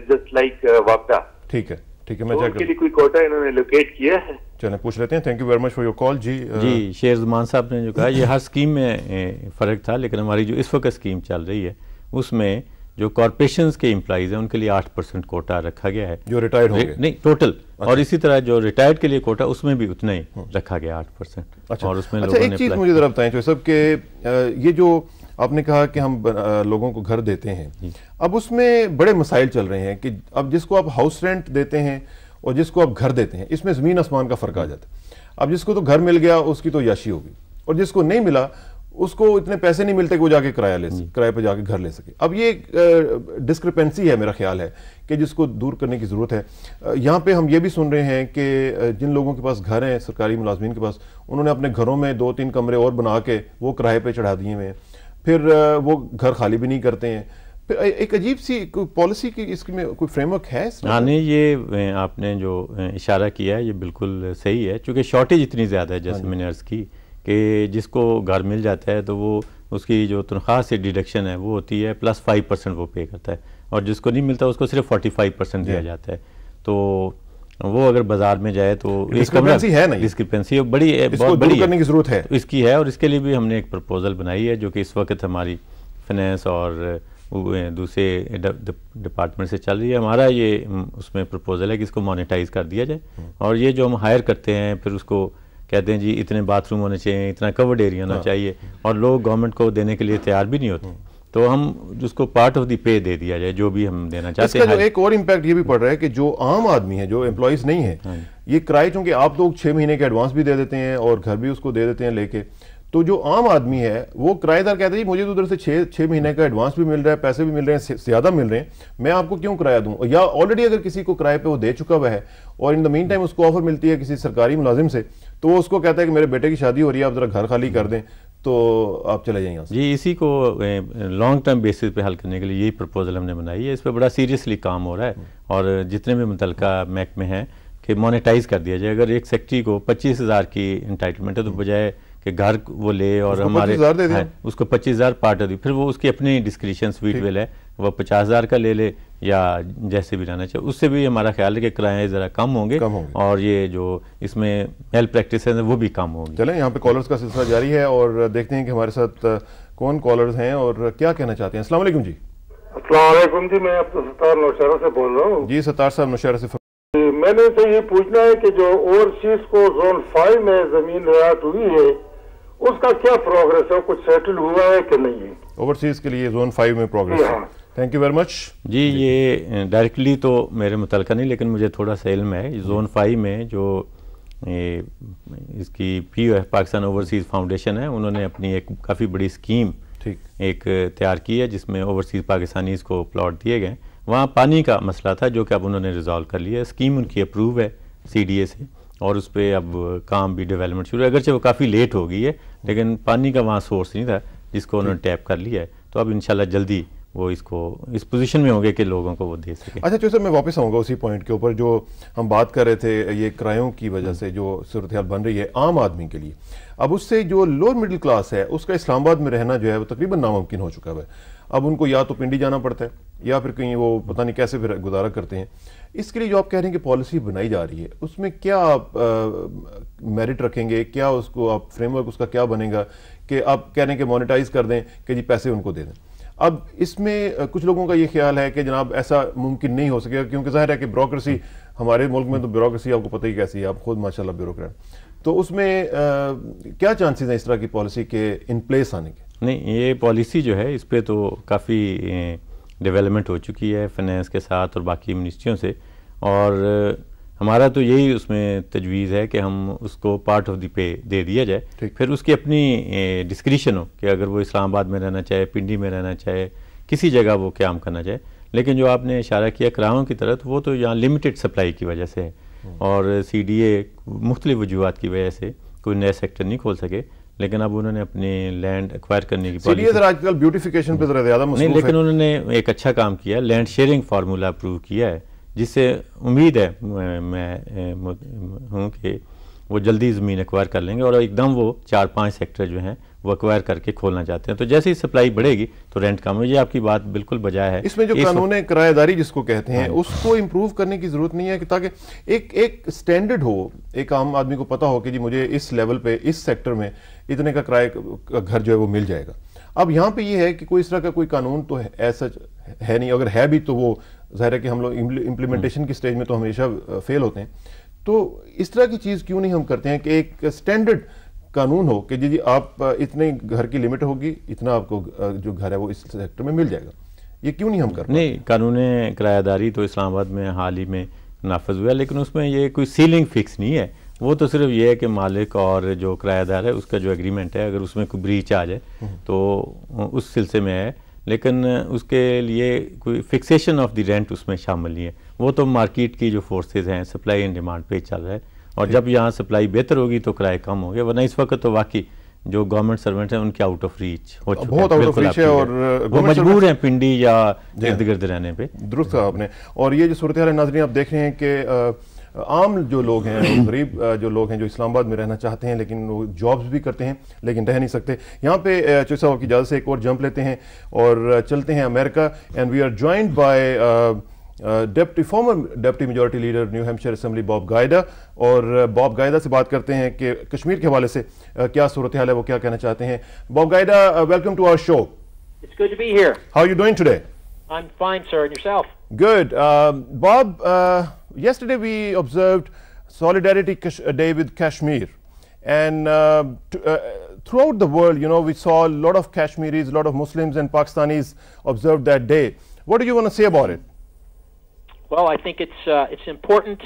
جسٹ لائک واپڈا. ٹھیک ہے ٹھیک ہے، میں ان کے لیے کوئی کوٹا انہوں نے لوکیٹ کیا ہے؟ چلیں پوچھ لیتے ہیں. Thank you very much for your call. جی شیر زمان صاحب نے جو کہا یہ ہر اسکیم میں فرق تھا، لیکن ہماری جو اس وقت اسکیم چل رہی ہے اس میں جو کارپوریشنز کے امپلائیز ہیں ان کے لیے 8% کوٹا رکھا گیا ہے، جو ریٹائرڈ ہوں گے، نہیں ٹوٹل. اور اسی طرح جو ریٹائرڈ کے لیے کوٹا اس میں بھی اتنا ہی رکھا گیا 8%. اور اس میں ایک چیز مجھے ذرا بتائیں صاحب کہ یہ جو آپ نے کہا کہ ہم لوگوں کو گھر دیتے ہیں، اب اس میں بڑے مسائل چل رہے ہیں کہ اب جس کو آپ ہاؤس رینٹ دیتے ہیں اور جس کو آپ گھر دیتے ہیں، اس میں زمین آسمان کا فرق آ جاتا ہے. اب جس کو تو گھر مل گیا اس کی تو یاشی ہوگی، اور جس کو نہیں ملا اس کو اتنے پیسے نہیں ملتے کہ وہ جا کے کرایہ پہ جا کے گھر لے سکے. اب یہ ڈسکرپنسی ہے میرا خیال ہے کہ جس کو دور کرنے کی ضرورت ہے. یہاں پہ ہم یہ بھی سن رہے ہیں کہ جن لوگوں کے پاس گھر ہیں, سرکاری ملازمین کے پاس, انہوں نے اپنے گھروں میں 2-3 کمرے اور بنا کے وہ کرائے پہ چڑھا دیے ہوئے ہیں, پھر وہ گھر خالی بھی نہیں کرتے ہیں. پھر ایک عجیب سی پالیسی کی اس میں کوئی فریم ورک ہے؟ ہاں نہیں, یہ آپ نے جو اشارہ کیا ہے یہ بالکل صحیح ہے, چونکہ شارٹیج اتنی زیادہ ہے جیسے میں نے عرض کی کہ جس کو گھر مل جاتا ہے تو وہ اس کی جو تنخواہ سے ڈیڈکشن ہے وہ ہوتی ہے پلس 5% وہ پے کرتا ہے, اور جس کو نہیں ملتا اس کو صرف 45% دیا جاتا ہے. تو وہ اگر بازار میں جائے تو ڈسکرپنسی ہے نا, ڈسکرپنسی بڑی بہت بڑی کرنے کی ضرورت ہے اس کی ہے, اور اس کے لیے بھی ہم نے ایک پرپوزل بنائی ہے جو کہ اس وقت ہماری فنانس اور دوسرے ڈپارٹمنٹ سے چل رہی ہے. ہمارا یہ اس میں پرپوزل ہے کہ اس کو مانیٹائز کر دیا جائے, اور یہ جو ہم ہائر کرتے ہیں پھر اس کو کہتے ہیں جی اتنے باتھ روم ہونے چاہیے, اتنا کورڈ ایریا ہونا چاہیے, اور لوگ گورنمنٹ کو دینے کے لیے تیار بھی نہیں ہوتے, تو ہم جس کو پارٹ آف دی پے دے دیا جائے جو بھی ہم دینا چاہتے ہیں. اس کا جو ایک اور امپیکٹ یہ بھی پڑ رہا ہے کہ جو عام آدمی ہے, جو امپلائیز نہیں ہے, یہ کرائے چونکہ آپ لوگ 6 مہینے کے ایڈوانس بھی دے دیتے ہیں اور گھر بھی اس کو دے دیتے ہیں لے کے, تو جو عام آدمی ہے وہ کرایہ دار کہتا ہے مجھے تو ادھر سے 6 مہینے کا ایڈوانس بھی مل رہا ہے, پیسے بھی مل رہے ہیں, زیادہ مل رہے ہیں, میں آپ کو کیوں کرایہ دوں؟ یا آلریڈی اگر کسی کو کرایہ پہ وہ دے چکا ہوا ہے اور ان دا مین ٹائم اس کو آفر ملتی ہے کسی سرکاری ملازم سے, تو وہ اس کو کہتا ہے کہ میرے بیٹے کی شادی ہو رہی ہے, آپ ذرا گھر خالی کر دیں تو آپ چلے جائیں. جی اسی کو لانگ ٹرم بیسس پہ حل کرنے کے لیے یہی پرپوزل ہم نے بنائی ہے. اس پہ بڑا سیریسلی کام ہو رہا ہے, اور جتنے بھی متعلقہ محکمے ہیں کہ مانیٹائز کر دیا جائے. اگر ایک سیکٹری کو 25,000 کی انٹائٹلمنٹ ہے تو بجائے کہ گھر وہ لے اور ہمارے اس کو 25,000 پارٹ دی, پھر وہ اس کی اپنی ڈسکریشن سویٹ ول ہے, وہ 50,000 کا لے لے یا جیسے بھی لانا چاہے. اس سے بھی ہمارا خیال ہے کہ کرائے ذرا کم ہوں گے اور یہ جو اس میں ہیلتھ پریکٹسز ہیں وہ بھی کم ہوں گی. چلیں یہاں پہ کالرز کا سلسلہ جاری ہے اور دیکھتے ہیں کہ ہمارے ساتھ کون کالرز ہیں اور کیا کہنا چاہتے ہیں. السلام علیکم. جی السلام علیکم. جی میں ستار نوشہرہ سے بول رہا ہوں. جی ستار صاحب نوشہرہ سے. میں نے سے یہ پوچھنا ہے کہ جو اوورسیز کو زون 5 میں زمین رعایت ہوئی ہے اس کا کیا پروگریس ہے, کچھ سیٹل ہوا ہے کہ نہیں ہے اوورسیز کے لیے زون 5 میں پروگریس ہے؟ Thank you very much. جی یہ ڈائریکٹلی تو میرے متعلقہ نہیں, لیکن مجھے تھوڑا سا علم ہے. زون 5 میں جو اس کی پاکستان اوورسیز فاؤنڈیشن ہے, انہوں نے اپنی ایک کافی بڑی اسکیم ایک تیار کی ہے جس میں اوورسیز پاکستانیز کو پلاٹ دیے گئے. وہاں پانی کا مسئلہ تھا جو کہ اب انہوں نے ریزالو کر لیا ہے. اسکیم ان کی اپروو ہے CDA سے, اور اس پہ اب کام بھی ڈیولپمنٹ شروع ہے, اگرچہ وہ کافی لیٹ ہو گئی ہے, لیکن پانی کا وہاں سورس نہیں تھا جس کو انہوں نے ٹیپ کر لیا ہے. تو اب انشاءاللہ جلدی وہ اس کو اس پوزیشن میں ہوں گے کہ لوگوں کو وہ دے سکے. اچھا چوہدری صاحب میں واپس آؤں گا اسی پوائنٹ کے اوپر جو ہم بات کر رہے تھے, یہ کرایوں کی وجہ سے جو صورتحال بن رہی ہے عام آدمی کے لیے. اب اس سے جو لوور مڈل کلاس ہے اس کا اسلام آباد میں رہنا جو ہے وہ تقریباً ناممکن ہو چکا ہے. اب ان کو یا تو پنڈی جانا پڑتا ہے یا پھر کہیں وہ پتہ نہیں کیسے پھر گزارا کرتے ہیں. اس کے لیے جو آپ کہہ رہے ہیں کہ پالیسی بنائی جا رہی ہے اس میں کیا آپ میرٹ رکھیں گے, کیا اس کو آپ فریم ورک اس کا کیا بنے گا کہ آپ کہہ رہے ہیں کہ مانیٹائز کر دیں کہ جی پیسے ان کو دے دیں. اب اس میں کچھ لوگوں کا یہ خیال ہے کہ جناب ایسا ممکن نہیں ہو سکے گا, کیونکہ ظاہر ہے کہ بیوروکریسی ہمارے ملک میں تو بیوروکریسی آپ کو پتہ ہی کیسی ہے, آپ خود ماشاءاللہ بیوروکریٹ, تو اس میں کیا چانسز ہیں اس طرح کی پالیسی کے ان پلیس آنے کے؟ نہیں, یہ پالیسی جو ہے اس پہ تو کافی ڈیولپمنٹ ہو چکی ہے فنانس کے ساتھ اور باقی منسٹریوں سے, اور ہمارا تو یہی اس میں تجویز ہے کہ ہم اس کو پارٹ آف دی پے دے دیا جائے, پھر اس کی اپنی ڈسکریشن ہو کہ اگر وہ اسلام آباد میں رہنا چاہے, پنڈی میں رہنا چاہے, کسی جگہ وہ قیام کرنا چاہے. لیکن جو آپ نے اشارہ کیا کرایوں کی طرف, وہ تو یہاں لمیٹڈ سپلائی کی وجہ سے ہے, اور CDA مختلف وجوہات کی وجہ سے کوئی نیا سیکٹر نہیں کھول سکے. لیکن اب انہوں نے اپنی لینڈ ایکوائر کرنے کی پالیسی آج کل بیوٹیفیکیشن پہ ذرا زیادہ مصروف نہیں, لیکن انہوں نے ایک اچھا کام کیا, لینڈ شیئرنگ فارمولا اپروو کیا ہے, جس سے امید ہے میں ہوں کہ وہ جلدی زمین ایکوائر کر لیں گے, اور ایک دم وہ 4-5 سیکٹر جو ہیں وہ ایکوائر کر کے کھولنا چاہتے ہیں. تو جیسے ہی سپلائی بڑھے گی تو رینٹ کم ہو. یہ آپ کی بات بالکل بجائے ہے. اس میں جو قانون کرایہ داری جس کو کہتے ہیں اس کو امپروو کرنے کی ضرورت نہیں ہے کہ تاکہ ایک سٹینڈرڈ ہو, ایک عام آدمی کو پتہ ہو کہ جی مجھے اس لیول پہ اس سیکٹر میں اتنے کا کرایہ کا گھر جو ہے وہ مل جائے گا. اب یہاں پہ یہ ہے کہ کوئی اس طرح کا کوئی قانون تو ایسا ہے نہیں, اگر ہے بھی تو وہ ظاہر ہے کہ ہم لوگ امپلیمنٹیشن کی سٹیج میں تو ہمیشہ فیل ہوتے ہیں. تو اس طرح کی چیز کیوں نہیں ہم کرتے ہیں کہ ایک سٹینڈرڈ قانون ہو کہ جی آپ اتنے گھر کی لمٹ ہوگی, اتنا آپ کو جو گھر ہے وہ اس سیکٹر میں مل جائے گا. یہ کیوں نہیں ہم کرتے؟ نہیں, قانون کرایہ داری تو اسلام آباد میں حال ہی میں نافذ ہوا ہے, لیکن اس میں یہ کوئی سیلنگ فکس نہیں ہے. وہ تو صرف یہ ہے کہ مالک اور جو کرایہ دار ہے اس کا جو ایگریمنٹ ہے، اگر اس میں کوئی بریچ آ جائے تو اس سلسلے میں ہے، لیکن اس کے لیے کوئی فکسیشن آف دی رینٹ اس میں شامل نہیں ہے. وہ تو مارکیٹ کی جو فورسز ہیں، سپلائی اینڈ ڈیمانڈ پہ چل رہا ہے، اور جب یہاں سپلائی بہتر ہوگی تو کرایہ کم ہو گیا، ورنہ اس وقت تو واقعی جو گورنمنٹ سرونٹ ہیں ان کے آؤٹ آف ریچ ہو چکے ہیں، بہت آؤٹ آف ریچ ہے، اور وہ مجبور ہیں پنڈی یا ارد گرد رہنے پہ. درست کہا آپ نے. اور یہ جو صورتحال ہے ناظرین، آپ دیکھ رہے ہیں کہ عام جو لوگ ہیں، غریب جو لوگ ہیں جو اسلام آباد میں رہنا چاہتے ہیں لیکن وہ جابز بھی کرتے ہیں لیکن رہ نہیں سکتے. یہاں پہ چوہدری صاحب کی اجازت سے ایک اور جمپ لیتے ہیں اور چلتے ہیں امریکہ. And we are joined by former deputy majority leader New Hampshire assembly Bob Guida. اور باب گائیڈا سے بات کرتے ہیں کہ کشمیر کے حوالے سے کیا صورتحال ہے، وہ کیا کہنا چاہتے ہیں. Bob Guida, welcome to our show. It's good to be here. How are you doing today? I'm fine, sir. And yourself? Good. Bob, yesterday we observed Solidarity Day with Kashmir. And throughout the world, you know, we saw a lot of Kashmiris, a lot of Muslims and Pakistanis observed that day. What do you want to say about it? Well, I think it's important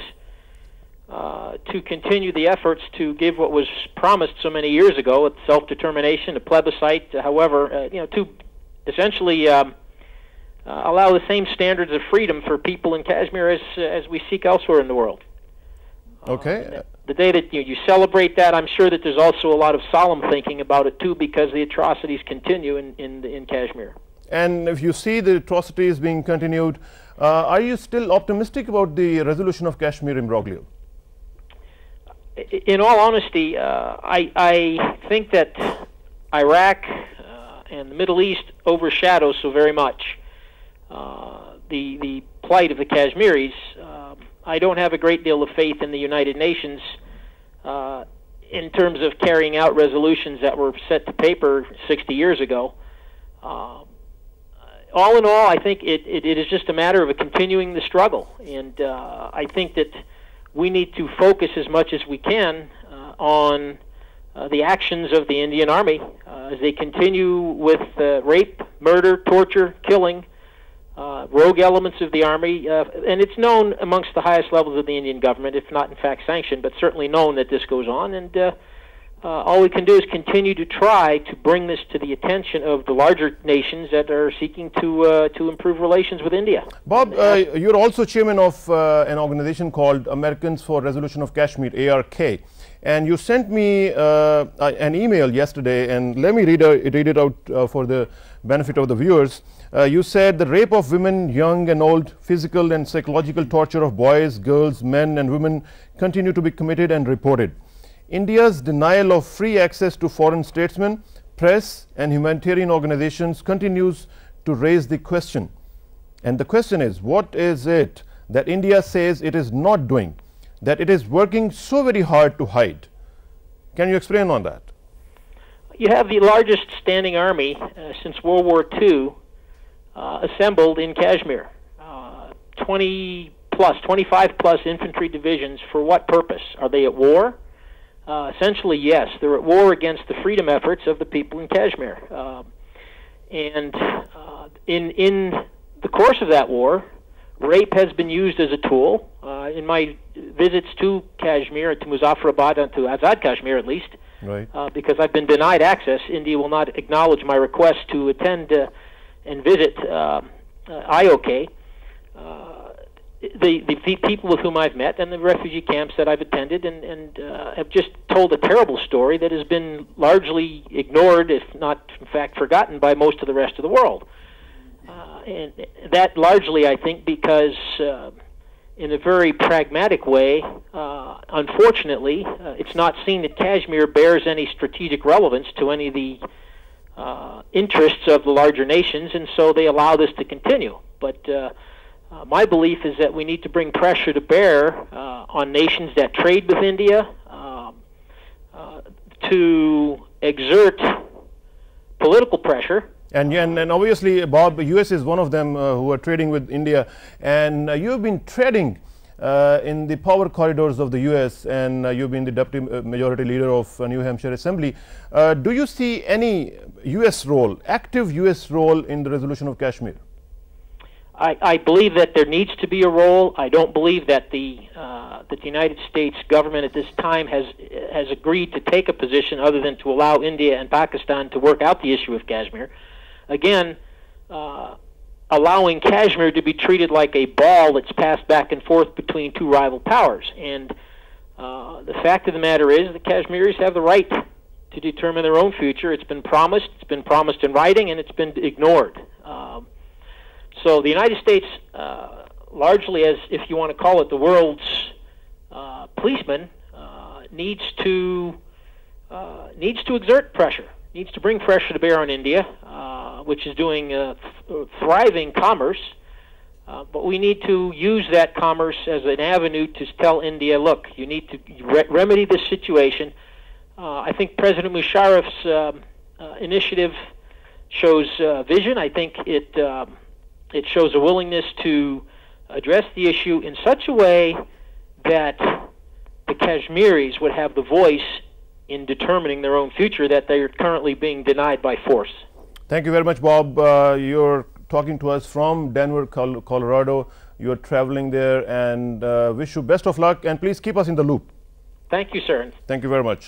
to continue the efforts to give what was promised so many years ago, with self-determination, a plebiscite, however, to essentially allow the same standards of freedom for people in Kashmir as we seek elsewhere in the world. Okay. The day that you celebrate that, I'm sure that there's also a lot of solemn thinking about it too, because the atrocities continue in Kashmir. And if you see the atrocities being continued, are you still optimistic about the resolution of Kashmir imbroglio? In all honesty, I think that Iraq and the Middle East overshadow so very much the plight of the Kashmiris. I don't have a great deal of faith in the United Nations in terms of carrying out resolutions that were set to paper 60 years ago. All in all, I think it is just a matter of continuing the struggle, and I think that we need to focus as much as we can on the actions of the Indian Army as they continue with rape, murder, torture, killing, rogue elements of the Army, and it's known amongst the highest levels of the Indian government, if not in fact sanctioned, but certainly known that this goes on, and all we can do is continue to try to bring this to the attention of the larger nations that are seeking to improve relations with India. Bob, you're also chairman of an organization called Americans for Resolution of Kashmir, ARK. And you sent me an email yesterday, and let me read it out for the benefit of the viewers. You said the rape of women, young and old, physical and psychological torture of boys, girls, men and women continue to be committed and reported. India's denial of free access to foreign statesmen, press and humanitarian organizations continues to raise the question. And the question is, what is it that India says it is not doing, that it is working so very hard to hide? Can you explain on that? You have the largest standing army since World War II assembled in Kashmir. 25 plus infantry divisions. For what purpose? Are they at war? Essentially, yes. They're at war against the freedom efforts of the people in Kashmir. And in the course of that war, rape has been used as a tool. In my visits to Kashmir, to Muzaffarabad, and to Azad Kashmir at least, right. Because I've been denied access, India will not acknowledge my request to attend and visit IOK. The people with whom I've met and the refugee camps that I've attended and have just told a terrible story that has been largely ignored, if not in fact forgotten, by most of the rest of the world. And that largely, I think, because in a very pragmatic way, unfortunately, it's not seen that Kashmir bears any strategic relevance to any of the interests of the larger nations, and so they allow this to continue. But my belief is that we need to bring pressure to bear on nations that trade with India to exert political pressure. And obviously, Bob, the US is one of them who are trading with India, and you've been treading in the power corridors of the US, and you've been the deputy majority leader of New Hampshire Assembly. Do you see any US role, active US role in the resolution of Kashmir? I believe that there needs to be a role. I don't believe that the United States government at this time has agreed to take a position other than to allow India and Pakistan to work out the issue of Kashmir. Again, allowing Kashmir to be treated like a ball that's passed back and forth between two rival powers. And the fact of the matter is the Kashmiris have the right to determine their own future. It's been promised in writing, and it's been ignored. So the United States, largely as, if you want to call it, the world's policeman, needs to exert pressure, needs to bring pressure to bear on India, which is doing thriving commerce. But we need to use that commerce as an avenue to tell India, look, you need to remedy this situation. I think President Musharraf's initiative shows vision. I think it shows a willingness to address the issue in such a way that the Kashmiris would have the voice in determining their own future that they are currently being denied by force. Thank you very much, Bob. You're talking to us from Denver, Colorado. You're traveling there, and wish you best of luck, and please keep us in the loop. Thank you, sir. Thank you very much.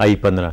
I-15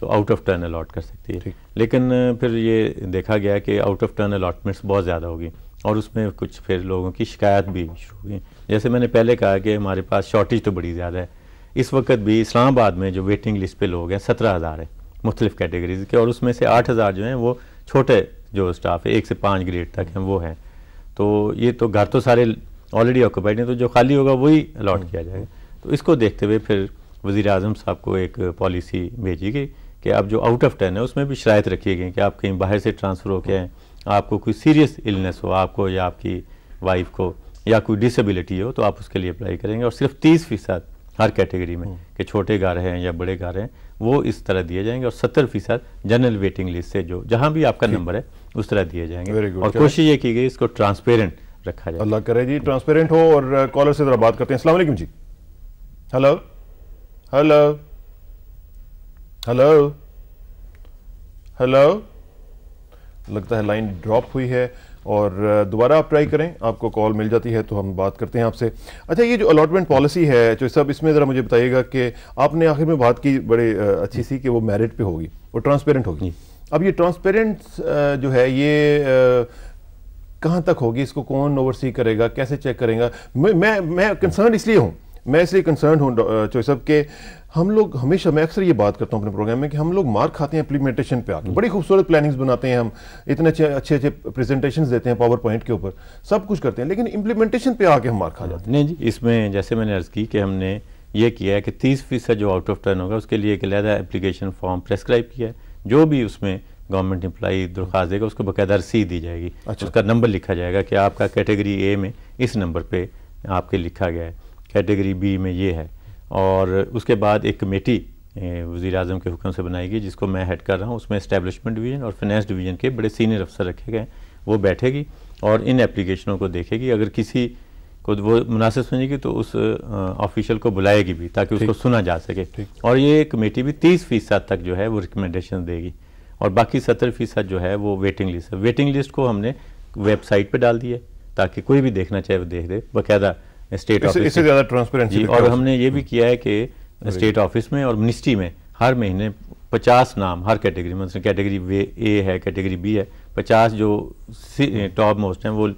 تو آؤٹ آف ٹرن الاٹ کر سکتی ہے. لیکن پھر یہ دیکھا گیا کہ آؤٹ آف ٹرن الاٹمنٹس بہت زیادہ ہوگی اور اس میں کچھ پھر لوگوں کی شکایت بھی شروع ہوئی. جیسے میں نے پہلے کہا کہ ہمارے پاس شارٹیج تو بڑی زیادہ ہے. اس وقت بھی اسلام آباد میں جو ویٹنگ لسٹ پہ لوگ ہیں 17,000 ہیں مختلف کیٹیگریز کے, اور اس میں سے 8,000 جو ہیں وہ چھوٹے جو اسٹاف ہے 1 سے 5 گریڈ تک ہیں وہ ہیں. تو یہ تو گھر تو سارے آلریڈی آکوپائڈ ہیں, تو جو خالی ہوگا وہی الاٹ کیا جائے گا. تو اس کو دیکھتے ہوئے پھر وزیر اعظم صاحب کو ایک پالیسی بھیجی گئی کہ اب جو آؤٹ آف ٹرن ہے اس میں بھی شرائط رکھی گئی کہ آپ کہیں باہر سے ٹرانسفر ہو کے آئیں, آپ کو کوئی سیریس النس ہو آپ کو یا آپ کی وائف کو یا کوئی ڈسیبلٹی ہو تو آپ اس کے لیے اپلائی کریں گے. اور صرف 30% ہر کیٹیگری میں کہ چھوٹے گھر ہیں یا بڑے گھر ہیں وہ اس طرح دیے جائیں گے, اور 70% جنرل ویٹنگ لسٹ سے جو جہاں بھی آپ کا نمبر ہے اس طرح دیے جائیں گے. اور کوشش یہ کی گئی اس کو ٹرانسپیرنٹ رکھا جائے. اللہ کرے جی ٹرانسپیرنٹ ہو. اور کالر سے ذرا بات کرتے ہیں. السلام علیکم جی. ہلو ہلو ہلو ہلو, لگتا ہے لائن ڈراپ ہوئی ہے اور دوبارہ آپ ٹرائی کریں, آپ کو کال مل جاتی ہے تو ہم بات کرتے ہیں آپ سے. اچھا یہ جو الاٹمنٹ پالیسی ہے جو سب اس میں ذرا مجھے بتائیے گا کہ آپ نے آخر میں بات کی بڑی اچھی سی کہ وہ میرٹ پہ ہوگی, وہ ٹرانسپیرنٹ ہوگی. اب یہ ٹرانسپیرنٹ جو ہے یہ کہاں تک ہوگی, اس کو کون اوورسی کرے گا, کیسے چیک کرے گا؟ میں کنسرن اس لیے ہوں چوہے صاحب کہ ہم لوگ ہمیشہ, میں اکثر یہ بات کرتا ہوں اپنے پروگرام میں کہ ہم لوگ مار کھاتے ہیں امپلیمنٹیشن پہ آ کے. بڑی خوبصورت پلاننگز بناتے ہیں ہم, اتنے اچھے پریزنٹیشنز دیتے ہیں پاور پوائنٹ کے اوپر, سب کچھ کرتے ہیں, لیکن امپلیمنٹیشن پہ آ کے ہم مار کھا جاتے ہیں. نہیں جی, اس میں جیسے میں نے عرض کی کہ ہم نے یہ کیا ہے کہ 30% جو آؤٹ آف ٹرن ہوگا اس کے لیے ایک علیحدہ اپلیکیشن فارم پریسکرائب کیا ہے. جو بھی اس میں گورنمنٹ امپلائی درخواست دے گا اس کو باقاعدہ رسید دی جائے گی. اس کا نمبر لکھا جائے گا کہ آپ کا کیٹیگری اے میں اس نمبر پہ آپ کے لکھا گیا ہے, کیٹیگری بی میں یہ ہے. اور اس کے بعد ایک کمیٹی وزیر اعظم کے حکم سے بنائی گئی جس کو میں ہیڈ کر رہا ہوں. اس میں اسٹیبلشمنٹ ڈویژن اور فائنانس ڈویژن کے بڑے سینئر افسر رکھے گئے, وہ بیٹھے گی اور ان اپلیکیشنوں کو دیکھے گی. اگر کسی کو وہ مناسب سمجھے گی تو اس آفیشل کو بلائے گی بھی تاکہ اس کو سنا جا سکے. اور یہ کمیٹی بھی 30% تک جو ہے وہ ریکمنڈیشن دے گی, اور باقی 70% جو ہے وہ ویٹنگ لسٹ ہے. ویٹنگ لسٹ کو ہم نے ویب سائٹ پہ ڈال دی ہے تاکہ کوئی بھی دیکھنا چاہے وہ دیکھ دے باقاعدہ اسٹیٹ آفس. اس سے زیادہ ٹرانسپیرنسی. اور ہم نے یہ بھی کیا ہے کہ اسٹیٹ آفس میں اور منسٹری میں ہر مہینے 50 نام ہر کیٹیگری میں, مثلا کیٹیگری اے ہے, کیٹیگری بی ہے, 50 جو ٹاپ موسٹ ہیں وہ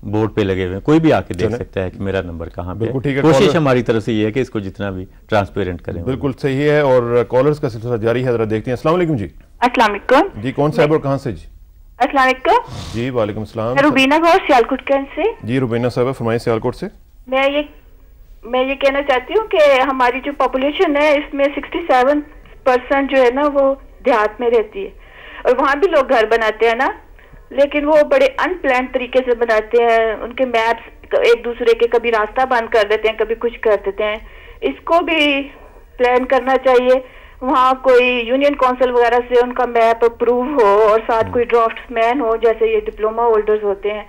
بورڈ پہ لگے ہوئے ہیں. کوئی بھی آ کے دیکھ سکتا ہے کہ میرا نمبر کہاں پہ ہے. کوشش ہماری طرف سے یہ ہے کہ اس کو جتنا بھی ٹرانسپیرنٹ کریں. بالکل صحیح ہے. اور کالرز کا سلسلہ جاری ہے, ذرا دیکھتے ہیں. السلام علیکم جی. السلام علیکم جی, کون صاحب اور کہاں سے جی؟ السلام علیکم جی. وعلیکم السلام. روبینہ گور سیالکوٹ سے. جی روبینہ صاحب فرمائیں سیالکوٹ سے. میں یہ کہنا چاہتی ہوں کہ ہماری جو پاپولیشن ہے اس میں 67% جو ہے نا وہ دیہات میں رہتی ہے, اور وہاں بھی لوگ گھر بناتے ہیں نا, لیکن وہ بڑے ان پلانڈ طریقے سے بناتے ہیں. ان کے میپس ایک دوسرے کے کبھی راستہ بند کر دیتے ہیں, کبھی کچھ کر دیتے ہیں. اس کو بھی پلان کرنا چاہیے. وہاں کوئی یونین کونسل وغیرہ سے ان کا میپ اپروو ہو اور ساتھ کوئی ڈرافٹس مین ہو جیسے یہ ڈپلوما ہولڈرز ہوتے ہیں,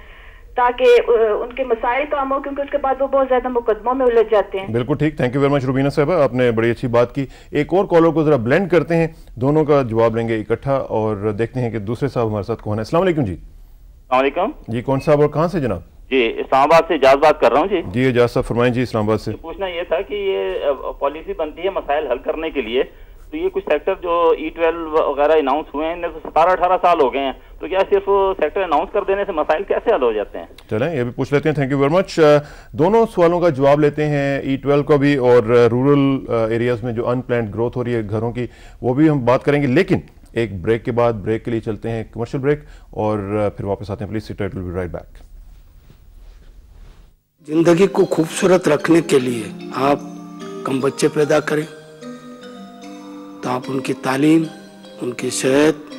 تاکہ ان کے مسائل کام ہو, کیونکہ اس کے بعد وہ بہت زیادہ مقدموں میں الجھ جاتے ہیں. بالکل ٹھیک. تھینک یو ویری مچ روبینہ صاحبہ, آپ نے بڑی اچھی بات کی. ایک اور کالر کو ذرا بلینڈ کرتے ہیں, دونوں کا جواب لیں گے اکٹھا اور دیکھتے ہیں کہ دوسرے صاحب ہمارے ساتھ کون ہے. السلام علیکم جی. السلام علیکم جی. کون صاحب اور کہاں سے جناب؟ جی اسلام آباد سے اجاز بات کر رہا ہوں. جی جی اجاز صاحب فرمائیں. جی اسلام آباد سے پوچھنا یہ تھا کہ یہ پالیسی بنتی ہے مسائل حل کرنے کے لیے, تو یہ کچھ سیکٹر جو E12 وغیرہ اناؤنس ہوئے ہیں 17-18 سال ہو گئے ہیں, تو کیا صرف سیکٹر اناؤنس کر دینے سے مسائل کیسے حل ہو جاتے ہیں؟ چلیں یہ بھی پوچھ لیتے ہیں. تھینک یو ویری مچ. دونوں سوالوں کا جواب لیتے ہیں, E12 کا بھی اور رورل ایریاز میں جو ان پلانڈ گروتھ ہو رہی ہے گھروں کی, وہ بھی ہم بات کریں گے. لیکن ایک بریک کے بعد, بریک کے لیے چلتے ہیں کمرشل بریک اور پھر واپس آتے ہیں. Please sit tight, will be right back. زندگی کو خوبصورت رکھنے کے لیے آپ کم بچے پیدا کریں تو آپ ان کی تعلیم, ان کی صحت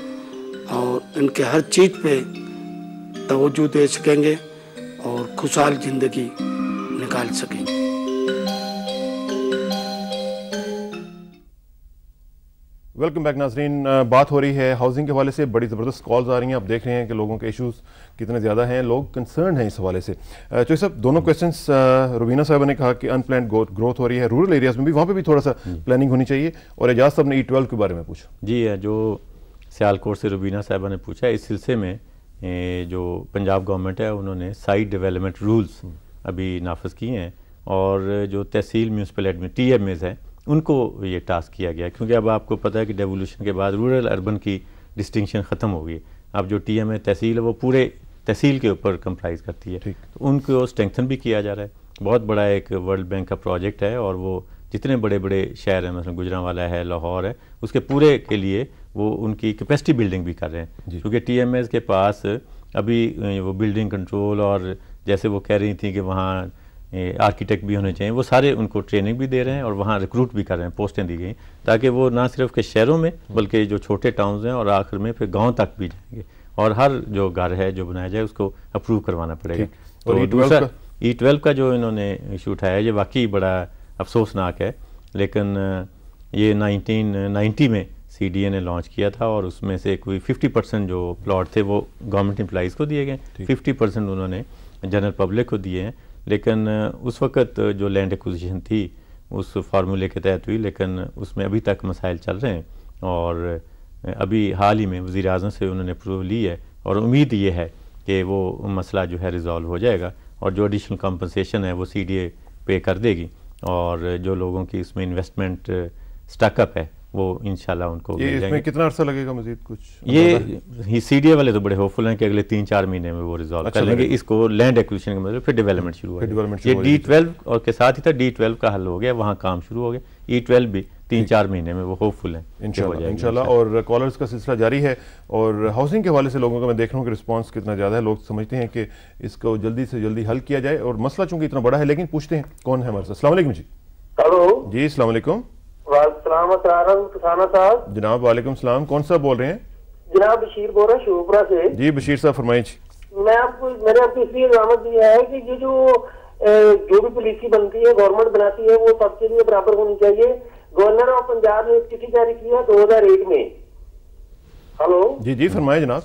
اور ان کے ہر چیز پہ توجہ دے سکیں گے اور خوشحال زندگی نکال سکیں گے. ویلکم بیک ناظرین. بات ہو رہی ہے ہاؤسنگ کے حوالے سے, بڑی زبردست کالز آ رہی ہیں. آپ دیکھ رہے ہیں کہ لوگوں کے ایشوز کتنے زیادہ ہیں, لوگ کنسرن ہیں اس حوالے سے. چوہے صاحب دونوں کویسچنس روبینہ صاحبہ نے کہا کہ ان پلانڈ گروتھ ہو رہی ہے رورل ایریاز میں بھی, وہاں پہ بھی تھوڑا سا پلاننگ ہونی چاہیے, اور اعجاز صاحب نے E12 کے بارے میں پوچھا. جی جو سیالکوٹ سے روبینہ صاحبہ نے پوچھا, اس سلسلے میں جو پنجاب گورنمنٹ ہے انہوں نے سائٹ ڈیولپمنٹ رولز ابھی نافذ کیے ہیں, اور جو تحصیل میونسپل ایڈمن TMAs ہیں ان کو یہ ٹاسک کیا گیا، کیونکہ اب آپ کو پتہ ہے کہ ڈیولوشن کے بعد رورل اربن کی ڈسٹنکشن ختم ہو گئی. اب جو ٹی ایم اے تحصیل ہے وہ پورے تحصیل کے اوپر کمپرائز کرتی ہے، تو ان کو اسٹرینتھن بھی کیا جا رہا ہے. بہت بڑا ایک ورلڈ بینک کا پروجیکٹ ہے، اور وہ جتنے بڑے بڑے شہر ہیں، مثلا گجرانوالا ہے، لاہور ہے، اس کے پورے کے لیے وہ ان کی کیپیسٹی بلڈنگ بھی کر رہے ہیں. کیونکہ ٹی ایم ایز کے پاس ابھی وہ بلڈنگ کنٹرول، اور جیسے وہ کہہ رہی تھیں کہ وہاں آرکیٹیکٹ بھی ہونے چاہیے، وہ سارے ان کو ٹریننگ بھی دے رہے ہیں اور وہاں ریکروٹ بھی کر رہے ہیں، پوسٹیں دی گئی تاکہ وہ نہ صرف کہ شہروں میں بلکہ جو چھوٹے ٹاؤنز ہیں اور آخر میں پھر گاؤں تک بھی جائیں گے، اور ہر جو گھر ہے جو بنایا جائے اس کو اپروو کروانا پڑے گا. اور دوسرا E12 کا جو انہوں نے ایشو اٹھایا یہ واقعی بڑا افسوسناک ہے، لیکن یہ 1990 میں سی ڈی اے نے لانچ کیا تھا، اور اس میں سے کوئی 50% جو پلاٹ تھے وہ گورنمنٹ امپلائیز کو دیے گئے، 50% انہوں نے جنرل پبلک کو دیے ہیں. لیکن اس وقت جو لینڈ ایکوزیشن تھی اس فارمولے کے تحت ہوئی، لیکن اس میں ابھی تک مسائل چل رہے ہیں، اور ابھی حال ہی میں وزیر اعظم سے انہوں نے اپروول لی ہے، اور امید یہ ہے کہ وہ مسئلہ جو ہے ریزالو ہو جائے گا، اور جو ایڈیشنل کمپنسیشن ہے وہ سی ڈی اے پے کر دے گی، اور جو لوگوں کی اس میں انویسٹمنٹ سٹک اپ ہے وہ انشاءاللہ ان کو مل جائیں گے. اس میں کتنا عرصہ لگے گا مزید کچھ؟ یہ سی ڈی اے والے تو بڑے ہوپفل ہیں کہ اگلے 3-4 مہینے میں وہ ریزالو کر لیں گے اس کو، لینڈ ایکوزیشن کے مطلب پھر ڈیولپمنٹ شروع ہو گیا. یہ D12 اور کے ساتھ ہی تھا، D12 کا حل ہو گیا، وہاں کام شروع ہو گیا. E12 بھی 3-4 مہینے میں وہ ہوپفل ہیں انشاءاللہ. اور کالرز کا سلسلہ جاری ہے، اور ہاؤسنگ کے حوالے سے لوگوں کا میں دیکھ رہا ہوں کہ رسپانس کتنا زیادہ ہے. لوگ سمجھتے ہیں کہ اس کو جلدی سے جلدی حل کیا جائے، اور مسئلہ چونکہ اتنا بڑا ہے. لیکن پوچھتے ہیں کون ہے ہمارے ساتھ. السلام علیکم. جی ہلو جی السلام علیکم. السلام صاحب. جناب وعلیکم السلام. کون صاحب بول رہے ہیں؟ جناب بشیر بول رہا ہوں شیوپورا سے. جی بشیر صاحب فرمائیں. میں نے آپ کو اس لیے علامت دی ہے کہ یہ جو بھی پالیسی بنتی ہے گورنمنٹ بناتی ہے وہ سب کے لیے برابر ہونی چاہیے. گورنر آف پنجاب نے ایک چٹھی جاری کی ہے 2001 میں. ہلو جی جی فرمائیں جناب.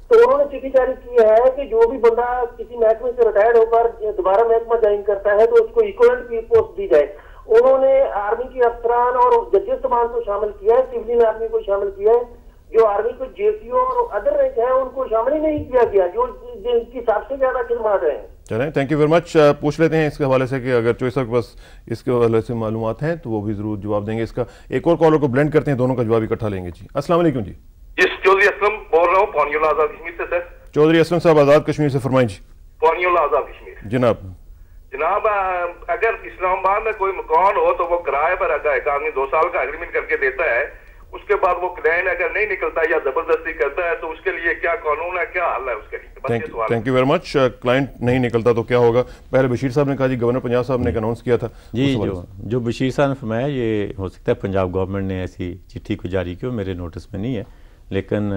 تو انہوں نے چٹھی جاری کی ہے کہ جو بھی بندہ کسی محکمے سے ریٹائرڈ ہو کر دوبارہ محکمہ جوائن کرتا ہے تو اس کو ایکویلنٹ پوسٹ دی جائے. انہوں نے آرمی کے افسران اور ججز سامان کو شامل کیا ہے، سولین آرمی کو شامل کیا ہے، جو آرمی کو جے سی او اور ادر رینک ہے ان کو شامل ہی نہیں کیا گیا، جو جن کی سب سے زیادہ خدمات ہیں. چلیں تھینک یو ویری مچ. پوچھ لیتے ہیں اس کے حوالے سے کہ اگر چوائس کے پاس اس کے حوالے سے معلومات ہیں تو وہ بھی ضرور جواب دیں گے. اس کا ایک اور کالر کو بلینڈ کرتے ہیں، دونوں کا جواب اکٹھا لیں گے. جی السلام علیکم. جی چودھری اسلم بول رہا ہوں پونیولا آزاد کشمیر سے. سر چودھری اسلم صاحب آزاد کشمیر سے فرمائیں. جی پونیولا آزاد کشمیر. جناب اگر اسلام آباد میں کوئی مکان ہو تو وہ کرائے پر ایک آدمی 2 سال کا اگریمنٹ کر کے دیتا ہے، اس کے بعد وہ کلائنٹ اگر نہیں نکلتا یا زبردستی کرتا ہے تو اس کے لیے کیا قانون ہے، کیا حل ہے اس کے لیے؟ Thank you very much. Client نہیں نکلتا تو کیا ہوگا؟ پہلے بشیر صاحب نے کہا جی گورنر پنجاب صاحب نے اناؤنس کیا تھا. جی جو بشیر صاحب نے فرمایا یہ ہو سکتا ہے پنجاب گورنمنٹ نے ایسی چٹھی کو جاری کی، میرے نوٹس میں نہیں ہے، لیکن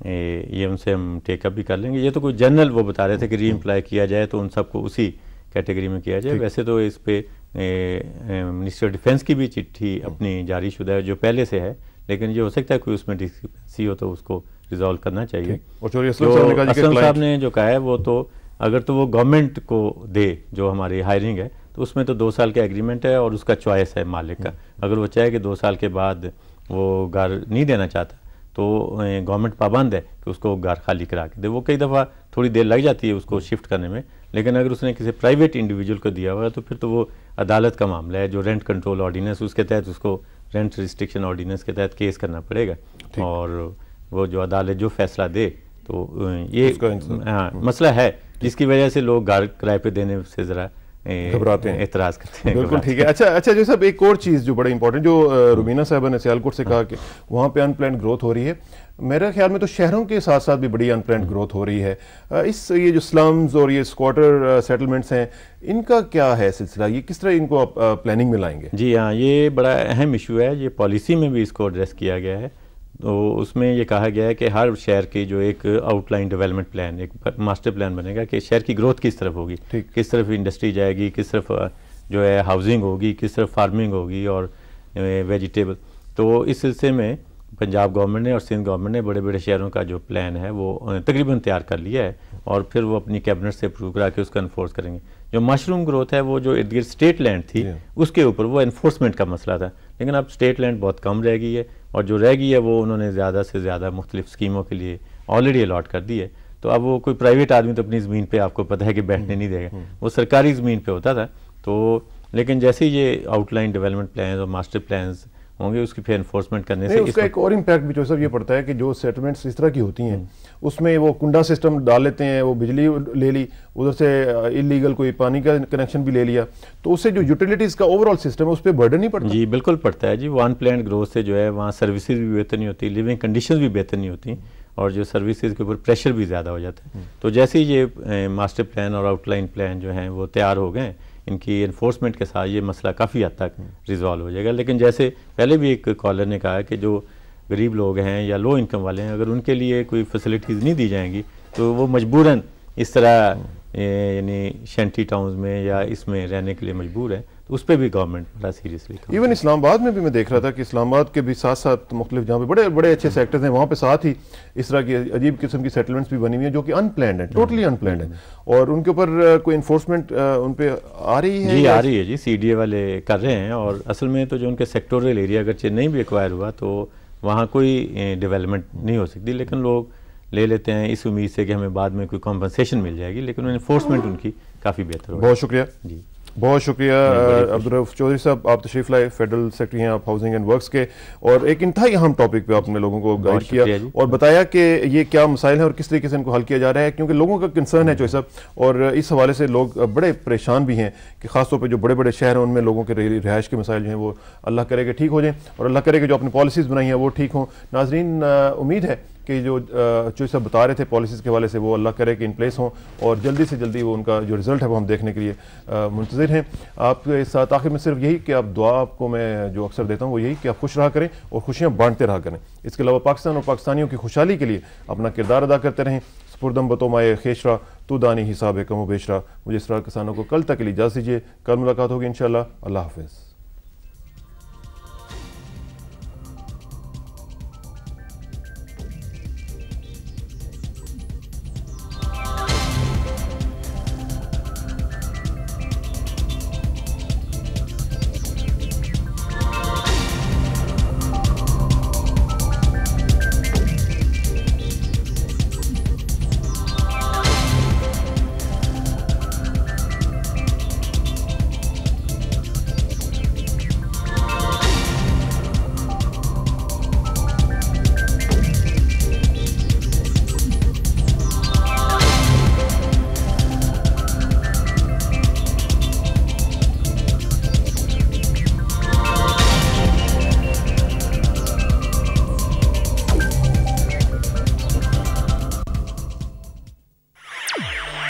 یہ ان سے ہم ٹیک اپ بھی کر لیں گے. یہ تو کوئی جنرل وہ بتا رہے تھے کہ ری امپلائی کیا جائے تو ان سب کو اسی کیٹیگری میں کیا جائے. ویسے تو اس پہ منسٹر ڈیفینس کی بھی چٹھی اپنی جاری شدہ ہے جو پہلے سے ہے، لیکن یہ ہو سکتا ہے کوئی اس میں ڈسکرپنسی ہو تو اس کو ریزالو کرنا چاہیے. اسلم صاحب نے جو کہا ہے وہ تو اگر تو وہ گورنمنٹ کو دے جو ہماری ہائرنگ ہے تو اس میں تو 2 سال کا ایگریمنٹ ہے اور اس کا چوائس ہے مالک کا. اگر وہ چاہے کہ 2 سال کے بعد وہ گھر نہیں دینا چاہتا تو گورنمنٹ پابند ہے کہ اس کو گھر خالی کرا کے دے. وہ کئی دفعہ تھوڑی دیر لگ جاتی ہے اس کو شفٹ کرنے میں، لیکن اگر اس نے کسی پرائیویٹ انڈیویجول کو دیا ہوا ہے تو پھر تو وہ عدالت کا معاملہ ہے. جو رینٹ کنٹرول آرڈیننس اس کے تحت اس کو رینٹ ریسٹرکشن آرڈیننس کے تحت کیس کرنا پڑے گا، اور وہ جو عدالت جو فیصلہ دے تو یہ مسئلہ ہے جس کی وجہ سے لوگ گھر کرائے پہ دینے سے ذرا گھبراتے ہیں، اعتراض کرتے ہیں. بالکل ٹھیک ہے. اچھا جو صاحب ایک اور چیز جو بڑا امپورٹنٹ جو روبینہ صاحبہ نے سیالکوٹ سے کہا کہ وہاں پہ ان پلانڈ گروتھ ہو رہی ہے، میرے خیال میں تو شہروں کے ساتھ ساتھ بھی بڑی ان پلانڈ گروتھ ہو رہی ہے. یہ جو سلمز اور یہ اسکواٹر سیٹلمنٹس ہیں ان کا کیا ہے سلسلہ؟ یہ کس طرح ان کو آپ پلاننگ میں لائیں گے؟ جی ہاں، یہ بڑا اہم ایشو ہے. یہ پالیسی میں بھی اس کو ایڈریس کیا گیا ہے. تو اس میں یہ کہا گیا ہے کہ ہر شہر کی جو ایک آؤٹ لائن ڈیولپمنٹ پلان، ایک ماسٹر پلان بنے گا کہ شہر کی گروتھ کس طرف ہوگی، کس طرف انڈسٹری جائے گی، کس طرف جو ہے ہاؤسنگ ہوگی، کس طرف فارمنگ ہوگی اور ویجیٹیبل. تو اس سلسلے میں پنجاب گورنمنٹ نے اور سندھ گورنمنٹ نے بڑے بڑے شہروں کا جو پلان ہے وہ تقریباً تیار کر لیا ہے، اور پھر وہ اپنی کیبنٹ سے اپروو کرا کے اس کا انفورس کریں گے. جو مشروم گروتھ ہے وہ جو ارد گرد اسٹیٹ لینڈ تھی اس کے اوپر وہ انفورسمنٹ کا مسئلہ تھا، لیکن اب اسٹیٹ لینڈ بہت کم رہ گئی ہے، اور جو رہ گئی ہے وہ انہوں نے زیادہ سے زیادہ مختلف اسکیموں کے لیے آلریڈی الاٹ کر دی ہے. تو اب وہ کوئی پرائیویٹ آدمی تو اپنی زمین پہ آپ کو پتہ ہے کہ بیٹھنے نہیں دے گا، وہ سرکاری زمین پہ ہوتا تھا. تو لیکن جیسے ہی یہ آؤٹ لائن ڈیولپمنٹ پلانز اور ماسٹر پلانز ہوں گے اس کی پھر انفورسمنٹ کرنے سے اس کا ایک اور امپیکٹ بھی جو سب یہ پڑتا ہے کہ جو سیٹلمنٹس اس طرح کی ہوتی ہیں اس میں وہ کنڈا سسٹم ڈال لیتے ہیں, وہ بجلی لے لی, ادھر سے انلیگل کوئی پانی کا کنیکشن بھی لے لیا, تو اس سے جو یوٹیلیٹیز کا اوور آل سسٹم ہے اس پہ برڈن نہیں پڑتا. جی بالکل پڑتا ہے جی. وہ ان پلانڈ گروتھ سے جو ہے وہاں سروسز بھی بہتر نہیں ہوتی, لیونگ کنڈیشنز بھی بہتر نہیں ہوتی, اور جو سروسز کے اوپر پریشر بھی زیادہ ہو جاتا ہے. تو جیسے ہی یہ ماسٹر پلان اور آؤٹ لائن پلان جو ہیں وہ تیار ہو گئے, ان کی انفورسمنٹ کے ساتھ یہ مسئلہ کافی حد تک ریزالو ہو جائے گا. لیکن جیسے پہلے بھی ایک کالر نے کہا کہ جو غریب لوگ ہیں یا لو انکم والے ہیں, اگر ان کے لیے کوئی فیسلٹیز نہیں دی جائیں گی تو وہ مجبوراً اس طرح یعنی شینٹی ٹاؤنز میں یا اس میں رہنے کے لیے مجبور ہے. تو اس پہ بھی گورنمنٹ بڑا سیریسلی ایون اسلام آباد میں بھی میں دیکھ رہا تھا کہ اسلام آباد کے بھی ساتھ ساتھ مختلف جہاں پہ بڑے بڑے اچھے سیکٹرز ہیں وہاں پہ ساتھ ہی اس طرح کی عجیب قسم کی سیٹلمنٹس بھی بنی ہوئی ہیں جو کہ ان پلانڈ ہیں, ٹوٹلی ان پلانڈ ہیں, اور ان کے اوپر کوئی انفورسمنٹ ان پہ آ رہی ہے. جی آ رہی ہے جی, سی ڈی اے والے کر رہے ہیں, اور اصل میں تو جو ان کے سیکٹورل ایریا اگرچہ نہیں بھی ایکوائر ہوا تو وہاں کوئی ڈیولپمنٹ نہیں ہو سکتی, لیکن لوگ لے لیتے ہیں اس امید سے کہ ہمیں بعد میں کوئی کمپنسیشن مل جائے گی, لیکن انفورسمنٹ ان کی کافی بہتر ہوگی. بہت شکریہ جی, بہت شکریہ عبدالرؤف چودھری صاحب, آپ تشریف لائے, فیڈرل سیکرٹری ہیں آپ ہاؤسنگ اینڈ ورکس کے, اور ایک انتہائی اہم ٹاپک پہ آپ نے لوگوں کو گائیڈ کیا اور بتایا کہ یہ کیا مسائل ہیں اور کس طریقے سے ان کو حل کیا جا رہا ہے, کیونکہ لوگوں کا کنسرن ہے چوہدری صاحب, اور اس حوالے سے لوگ بڑے پریشان بھی ہیں کہ خاص طور پہ جو بڑے بڑے شہر ہیں ان میں لوگوں کے رہائش کے مسائل جو ہیں وہ اللہ کرے کہ ٹھیک ہو جائیں, اور اللہ کرے کہ جو اپنی پالیسیز بنائی ہیں وہ ٹھیک ہوں. ناظرین, امید ہے کہ جو چودھری صاحب بتا رہے تھے پالیسیز کے حوالے سے وہ اللہ کرے کہ ان پلیس ہوں, اور جلدی سے جلدی وہ ان کا جو رزلٹ ہے وہ ہم دیکھنے کے لیے منتظر ہیں. آپ کے ساتھ آخر میں صرف یہی کہ آپ دعا آپ کو میں جو اکثر دیتا ہوں وہ یہی کہ آپ خوش رہا کریں اور خوشیاں بانٹتے رہا کریں. اس کے علاوہ پاکستان اور پاکستانیوں کی خوشحالی کے لیے اپنا کردار ادا کرتے رہیں. سپردم بتو مائے خیشرا تو دانی حساب کم و بیشرا. مجھے اسرار کسانوں کو کل تک کے لیے اجازت دیجیے, کل ملاقات ہوگی انشاءاللہ. اللہ حافظ.